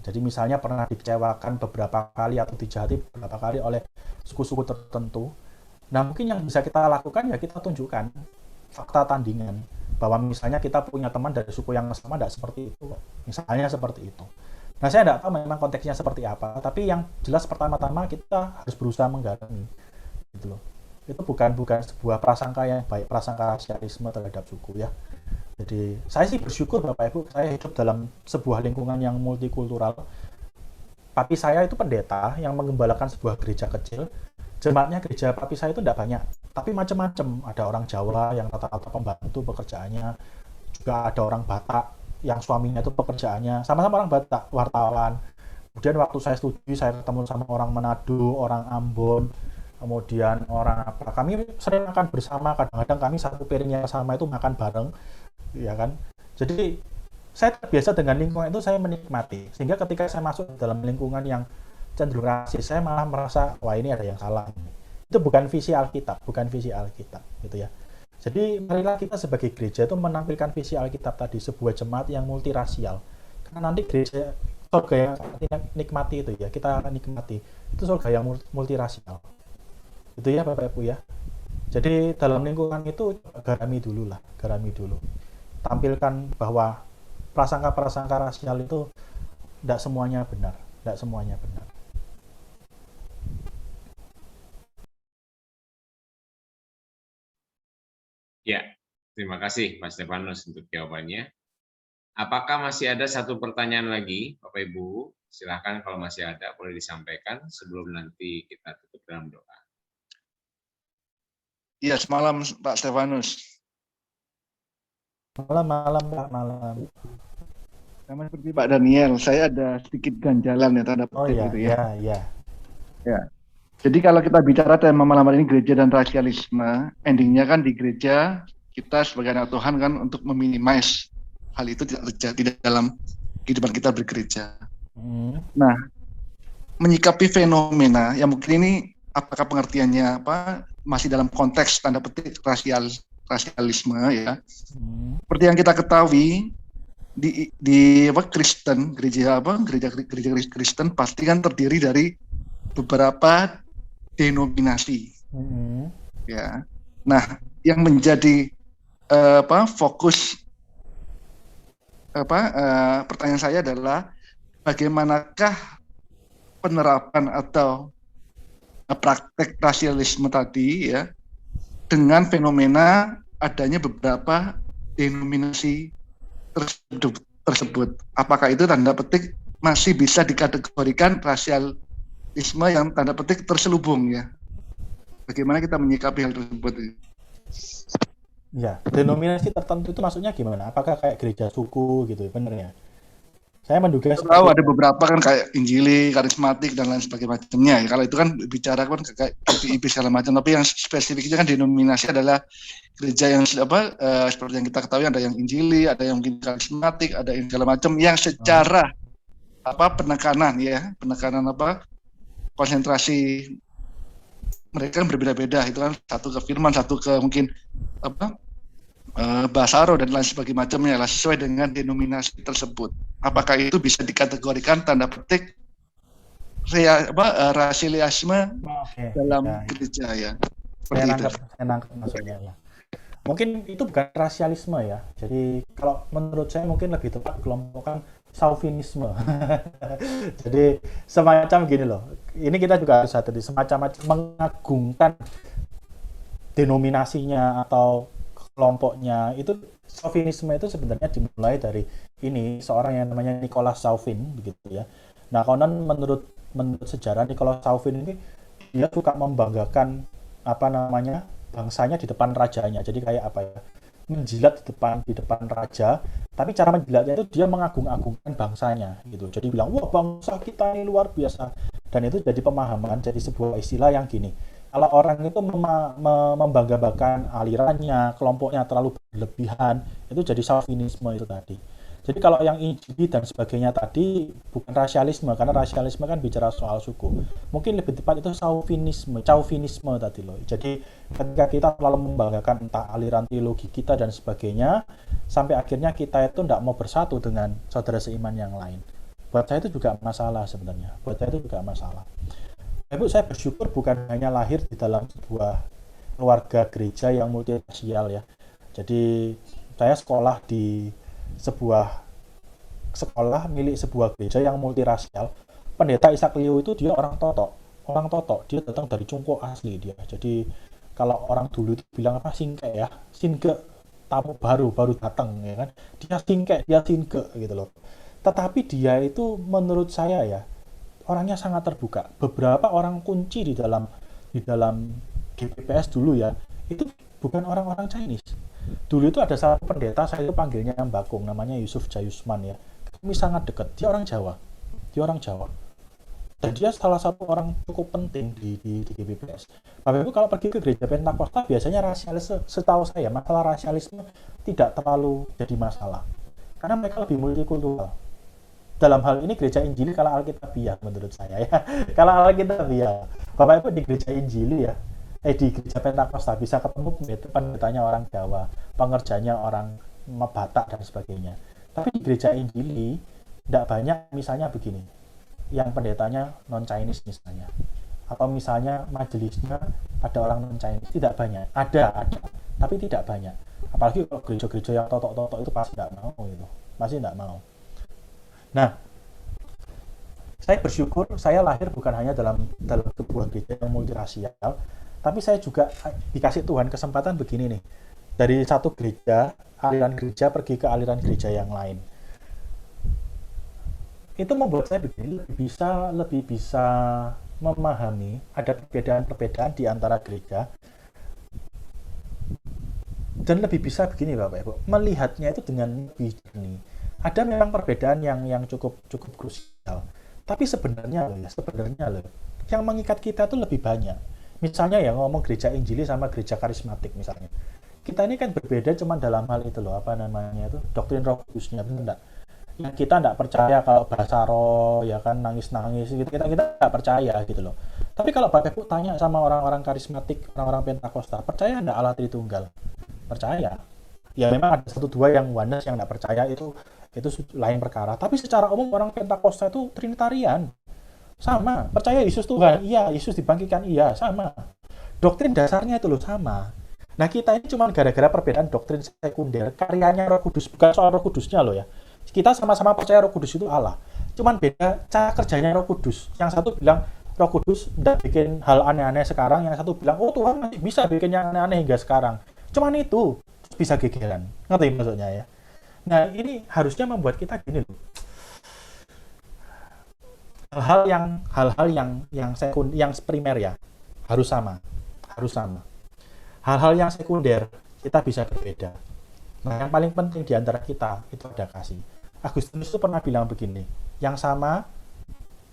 Jadi misalnya pernah dikecewakan beberapa kali atau dijahati beberapa kali oleh suku-suku tertentu. Nah mungkin yang bisa kita lakukan ya kita tunjukkan fakta tandingan bahwa misalnya kita punya teman dari suku yang sama tidak seperti itu. Misalnya seperti itu. Nah saya tidak tahu memang konteksnya seperti apa, tapi yang jelas pertama-tama kita harus berusaha menggarami. Gitu loh. Itu bukan sebuah prasangka yang baik, prasangka rasialisme terhadap suku ya. Jadi saya sih bersyukur Bapak Ibu, saya hidup dalam sebuah lingkungan yang multikultural. Papi saya itu pendeta yang mengembalakan sebuah gereja kecil. Jemaatnya gereja papi saya itu tidak banyak, tapi macam-macam. Ada orang Jawa yang rata-rata pembantu pekerjaannya, juga ada orang Batak yang suaminya itu pekerjaannya sama-sama orang Batak, wartawan. Kemudian waktu saya studi saya ketemu sama orang Manado, orang Ambon, kemudian orang apa. Kami sering makan bersama, kadang-kadang kami satu piring yang sama itu makan bareng. Ya kan, jadi saya terbiasa dengan lingkungan itu, saya menikmati, sehingga ketika saya masuk dalam lingkungan yang cenderung rasis, saya malah merasa wah ini ada yang salah. Itu bukan visi Alkitab gitu ya. Jadi marilah kita sebagai gereja itu menampilkan visi Alkitab tadi, sebuah jemaat yang multirasial, karena nanti gereja surga yang nikmati itu ya, kita akan nikmati itu surga yang multirasial itu ya Bapak Ibu ya. Jadi dalam lingkungan itu garami dulu, tampilkan bahwa prasangka rasial itu tidak semuanya benar. Terima kasih Pak Stefanus untuk jawabannya. Apakah masih ada satu pertanyaan lagi, Bapak Ibu? Silakan kalau masih ada boleh disampaikan sebelum nanti kita tutup dalam doa. Iya, semalam Pak Stefanus. Malam Pak, malam. Sama seperti Pak Daniel, saya ada sedikit ganjalan ya tanda Oh petik iya, gitu ya. iya. Ya. Jadi kalau kita bicara tema malam hari ini gereja dan rasialisme, endingnya kan di gereja kita sebagai anak Tuhan kan untuk meminimais hal itu tidak terjadi dalam kehidupan kita bergereja. Nah, menyikapi fenomena yang mungkin ini apakah pengertiannya apa masih dalam konteks tanda petik rasialisme ya. Seperti yang kita ketahui di apa Kristen gereja Kristen pasti kan terdiri dari beberapa denominasi. Ya. Nah, yang menjadi fokus pertanyaan saya adalah bagaimanakah penerapan atau praktek rasialisme tadi ya dengan fenomena adanya beberapa denominasi tersebut. Apakah itu tanda petik masih bisa dikategorikan rasialisme yang tanda petik terselubung ya? Bagaimana kita menyikapi hal tersebut? Ya, denominasi tertentu itu maksudnya gimana? Apakah kayak gereja suku gitu, bener ya? Saya menduga tahu ada beberapa kan kayak Injili, karismatik dan lain sebagainya. Ya, kalau itu kan bicara kan kayak GPIB segala macam, tapi yang spesifiknya kan denominasi adalah gereja yang seperti yang kita ketahui ada yang Injili, ada yang mungkin karismatik, ada yang segala macam yang secara penekanan konsentrasi mereka kan berbeda-beda. Itu kan satu ke firman, satu ke mungkin bahasa roh dan lain sebagainya macamnya lah sesuai dengan denominasi tersebut. Apakah itu bisa dikategorikan tanda petik rasialisme dalam gereja ya? Saya nangkep maksudnya ya. Mungkin itu bukan rasialisme ya. Jadi kalau menurut saya mungkin lebih tepat kelompokkan chauvinisme. Jadi semacam gini loh. Ini kita juga harus hati-hati semacam mengagungkan denominasinya atau kelompoknya. Itu chauvinisme itu sebenarnya dimulai dari ini seorang yang namanya Nicholas Chauvin begitu ya. Nah, konon menurut sejarah Nicholas Chauvin ini dia suka membanggakan bangsanya di depan rajanya. Jadi kayak apa ya? Menjilat di depan raja, tapi cara menjilatnya itu dia mengagung-agungkan bangsanya gitu. Jadi bilang, "Wah, bangsa kita ini luar biasa." Dan itu jadi pemahaman, jadi sebuah istilah yang gini. Kalau orang itu membanggakan alirannya, kelompoknya terlalu berlebihan, itu jadi chauvinisme itu tadi. Jadi kalau yang Injili dan sebagainya tadi bukan rasialisme, karena rasialisme kan bicara soal suku. Mungkin lebih tepat itu chauvinisme tadi loh. Jadi ketika kita terlalu membanggakan entah aliran teologi kita dan sebagainya, sampai akhirnya kita itu tidak mau bersatu dengan saudara seiman yang lain. Buat saya itu juga masalah sebenarnya. Ibu, saya bersyukur bukan hanya lahir di dalam sebuah keluarga gereja yang multirasial ya. Jadi saya sekolah di sekolah milik sebuah gereja yang multirasial. Pendeta Ishak Leo itu dia orang Totok, dia datang dari Cungko asli dia. Jadi kalau orang dulu itu bilang apa singke ya, sinke tamu baru datang ya kan, dia singke gitu loh. Tetapi dia itu menurut saya ya orangnya sangat terbuka. Beberapa orang kunci di dalam GPPS dulu ya itu bukan orang-orang Chinese. Dulu itu ada satu pendeta, saya itu panggilnya Mbakung, namanya Yusuf Jayusman ya. Kami sangat dekat, dia orang Jawa. Dan dia salah satu orang cukup penting di GBPS. Bapak Ibu kalau pergi ke gereja Pentakosta biasanya rasialisme, setahu saya masalah rasialisme tidak terlalu jadi masalah. Karena mereka lebih multikultural. Dalam hal ini gereja Injili kalau Alkitabiah menurut saya ya. Kalau Alkitabiah, Bapak Ibu di gereja Injili ya, di gereja Pentakosta bisa ketemu pendetanya orang Jawa, pengerjanya orang Batak dan sebagainya. Tapi di gereja Injili tidak banyak misalnya begini, yang pendetanya non-Chinese misalnya, atau misalnya majelisnya ada orang non-Chinese, tidak banyak. Ada, tapi tidak banyak. Apalagi kalau gereja-gereja yang totok-totok itu pasti tidak mau. Nah, saya bersyukur saya lahir bukan hanya dalam sebuah gereja yang multirasial, tapi saya juga dikasih Tuhan kesempatan begini nih. dari satu gereja, aliran gereja pergi ke aliran gereja yang lain. Itu membuat saya begini, lebih bisa memahami ada perbedaan-perbedaan di antara gereja, dan lebih bisa begini Bapak Ibu, melihatnya itu dengan lebih jernih. Ada memang perbedaan yang cukup krusial, tapi sebenarnya loh, yang mengikat kita itu lebih banyak. Misalnya ya ngomong gereja Injili sama gereja karismatik misalnya. Kita ini kan berbeda cuma dalam hal itu loh, apa namanya itu, doktrin Roh Kudusnya, benar enggak? Yang kita enggak percaya kalau bahasa roh, ya kan nangis-nangis gitu, kita enggak percaya gitu loh. Tapi kalau Bapak Ibu tanya sama orang-orang karismatik, orang-orang Pentakosta, percaya enggak Allah Tritunggal? Percaya. Ya memang ada satu dua yang oneness yang enggak percaya, itu lain perkara. Tapi secara umum orang Pentakosta itu Trinitarian. Sama. Percaya Yesus Tuhan? Iya. Yesus dibangkitkan? Iya. Sama. Doktrin dasarnya itu loh sama. Nah kita ini cuma gara-gara perbedaan doktrin sekunder, karyanya Roh Kudus, bukan soal Roh Kudusnya loh ya. Kita sama-sama percaya Roh Kudus itu Allah. Cuman beda cara kerjanya Roh Kudus. Yang satu bilang Roh Kudus tidak bikin hal aneh-aneh sekarang, yang satu bilang oh Tuhan masih bisa bikin yang aneh-aneh hingga sekarang. Cuman itu bisa gegeran. Ngerti maksudnya ya? Nah, ini harusnya membuat kita gini loh. Hal-hal yang primer ya harus sama. Hal-hal yang sekunder kita bisa berbeda. Nah, yang paling penting di antara kita itu ada kasih. Agustinus itu pernah bilang begini, yang sama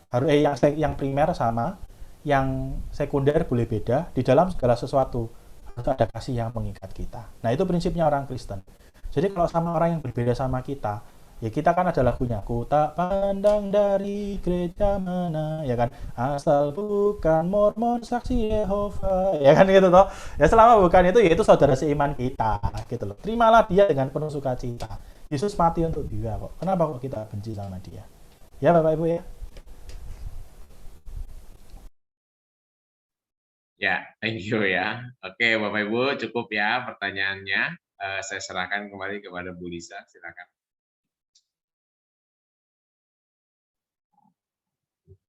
harus yang primer sama, yang sekunder boleh beda, di dalam segala sesuatu harus ada kasih yang mengikat kita. Nah, itu prinsipnya orang Kristen. Jadi kalau sama orang yang berbeda sama kita, ya kita kan ada lagunya, ku tak pandang dari gereja mana, ya kan, asal bukan Mormon saksi Yehova, ya kan gitu toh. Ya selama bukan itu, ya itu saudara seiman kita, gitu loh. Terimalah dia dengan penuh sukacita. Yesus mati untuk dia kok. Kenapa kok kita benci sama dia? Ya Bapak Ibu ya. Ya, thank you ya. Oke, Bapak Ibu, cukup ya pertanyaannya. Saya serahkan kembali kepada Bu Lisa, silakan.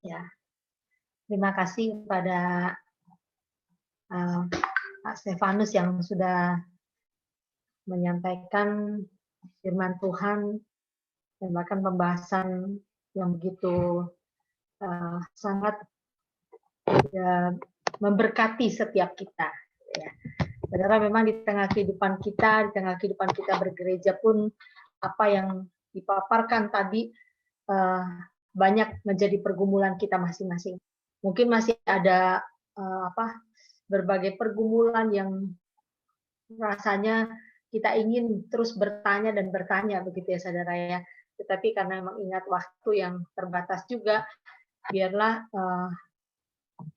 Ya, terima kasih kepada Pak Stefanus yang sudah menyampaikan firman Tuhan dan bahkan pembahasan yang begitu sangat memberkati setiap kita. Ya. Saudara, memang di tengah kehidupan kita bergereja pun apa yang dipaparkan tadi banyak menjadi pergumulan kita masing-masing. Mungkin masih ada berbagai pergumulan yang rasanya kita ingin terus bertanya dan bertanya begitu ya saudara ya. Tetapi karena memang ingat waktu yang terbatas juga, biarlah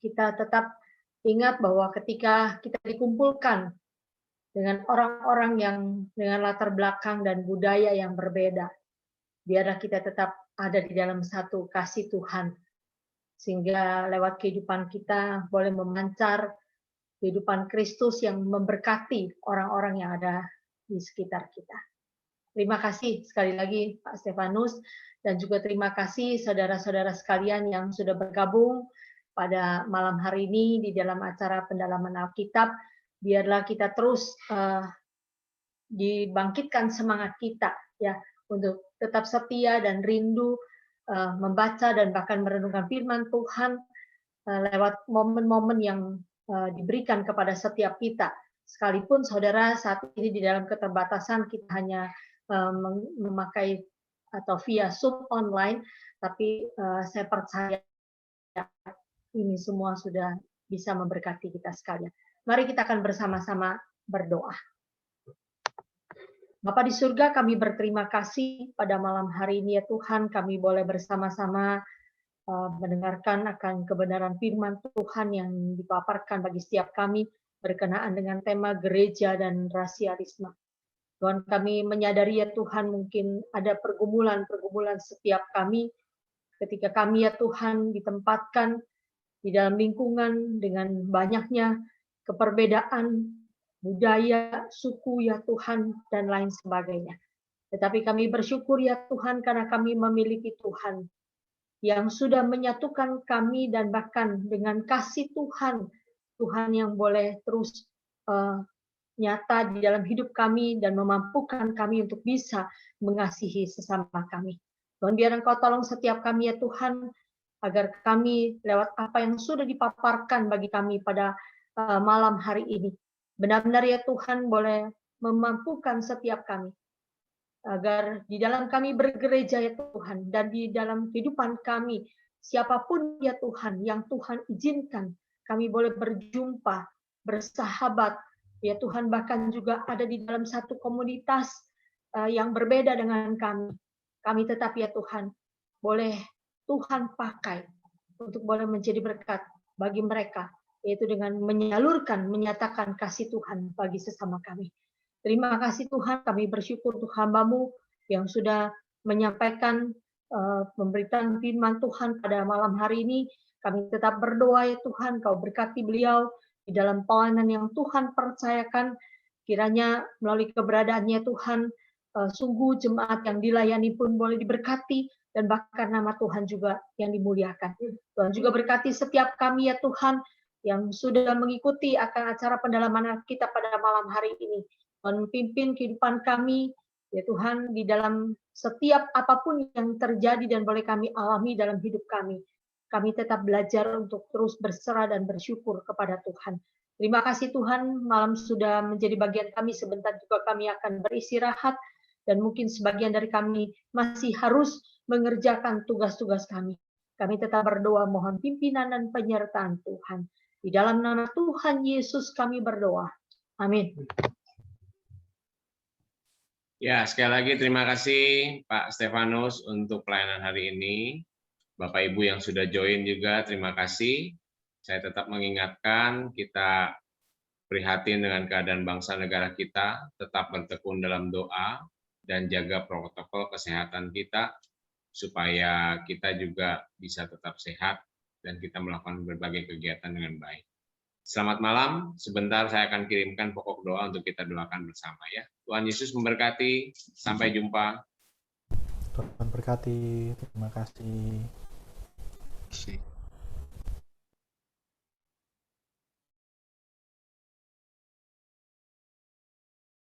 kita tetap ingat bahwa ketika kita dikumpulkan dengan orang-orang yang dengan latar belakang dan budaya yang berbeda, biarlah kita tetap ada di dalam satu kasih Tuhan, sehingga lewat kehidupan kita boleh memancar kehidupan Kristus yang memberkati orang-orang yang ada di sekitar kita. Terima kasih sekali lagi Pak Stefanus, dan juga terima kasih saudara-saudara sekalian yang sudah bergabung pada malam hari ini di dalam acara pendalaman Alkitab. Biarlah kita terus dibangkitkan semangat kita ya untuk tetap setia dan rindu membaca dan bahkan merenungkan firman Tuhan lewat momen-momen yang diberikan kepada setiap kita. Sekalipun saudara saat ini di dalam keterbatasan kita hanya memakai atau via Zoom online, tapi saya percaya ini semua sudah bisa memberkati kita sekalian. Mari kita akan bersama-sama berdoa. Bapa di surga, kami berterima kasih pada malam hari ini ya Tuhan, kami boleh bersama-sama mendengarkan akan kebenaran firman Tuhan yang dipaparkan bagi setiap kami berkenaan dengan tema gereja dan rasialisme. Tuhan, kami menyadari ya Tuhan mungkin ada pergumulan-pergumulan setiap kami ketika kami ya Tuhan ditempatkan di dalam lingkungan dengan banyaknya keperbedaan budaya, suku ya Tuhan, dan lain sebagainya. Tetapi kami bersyukur ya Tuhan karena kami memiliki Tuhan yang sudah menyatukan kami dan bahkan dengan kasih Tuhan, Tuhan yang boleh terus nyata di dalam hidup kami dan memampukan kami untuk bisa mengasihi sesama kami. Tuhan, biar Engkau tolong setiap kami ya Tuhan, agar kami lewat apa yang sudah dipaparkan bagi kami pada malam hari ini, benar-benar ya Tuhan boleh memampukan setiap kami, agar di dalam kami bergereja ya Tuhan, dan di dalam kehidupan kami, siapapun ya Tuhan yang Tuhan izinkan, kami boleh berjumpa, bersahabat, ya Tuhan, bahkan juga ada di dalam satu komunitas yang berbeda dengan kami. Kami tetap ya Tuhan, boleh Tuhan pakai untuk boleh menjadi berkat bagi mereka, yaitu dengan menyalurkan, menyatakan kasih Tuhan bagi sesama kami. Terima kasih Tuhan, kami bersyukur untuk hamba-Mu yang sudah menyampaikan pemberitaan firman Tuhan pada malam hari ini. Kami tetap berdoa ya Tuhan, Kau berkati beliau di dalam pelayanan yang Tuhan percayakan, kiranya melalui keberadaannya Tuhan, sungguh jemaat yang dilayani pun boleh diberkati, dan bahkan nama Tuhan juga yang dimuliakan. Tuhan juga berkati setiap kami ya Tuhan, yang sudah mengikuti akan acara pendalaman kita pada malam hari ini. Tuhan pimpin kehidupan kami, ya Tuhan, di dalam setiap apapun yang terjadi dan boleh kami alami dalam hidup kami. Kami tetap belajar untuk terus berserah dan bersyukur kepada Tuhan. Terima kasih Tuhan, malam sudah menjadi bagian kami, sebentar juga kami akan beristirahat, dan mungkin sebagian dari kami masih harus mengerjakan tugas-tugas kami. Kami tetap berdoa mohon pimpinan dan penyertaan Tuhan. Di dalam nama Tuhan Yesus kami berdoa. Amin. Ya, sekali lagi terima kasih Pak Stefanus untuk pelayanan hari ini. Bapak Ibu yang sudah join juga terima kasih. Saya tetap mengingatkan kita prihatin dengan keadaan bangsa negara kita, tetap bertekun dalam doa dan jaga protokol kesehatan kita supaya kita juga bisa tetap sehat dan kita melakukan berbagai kegiatan dengan baik. Selamat malam, sebentar saya akan kirimkan pokok doa untuk kita doakan bersama ya. Tuhan Yesus memberkati, sampai jumpa. Tuhan berkati, terima kasih.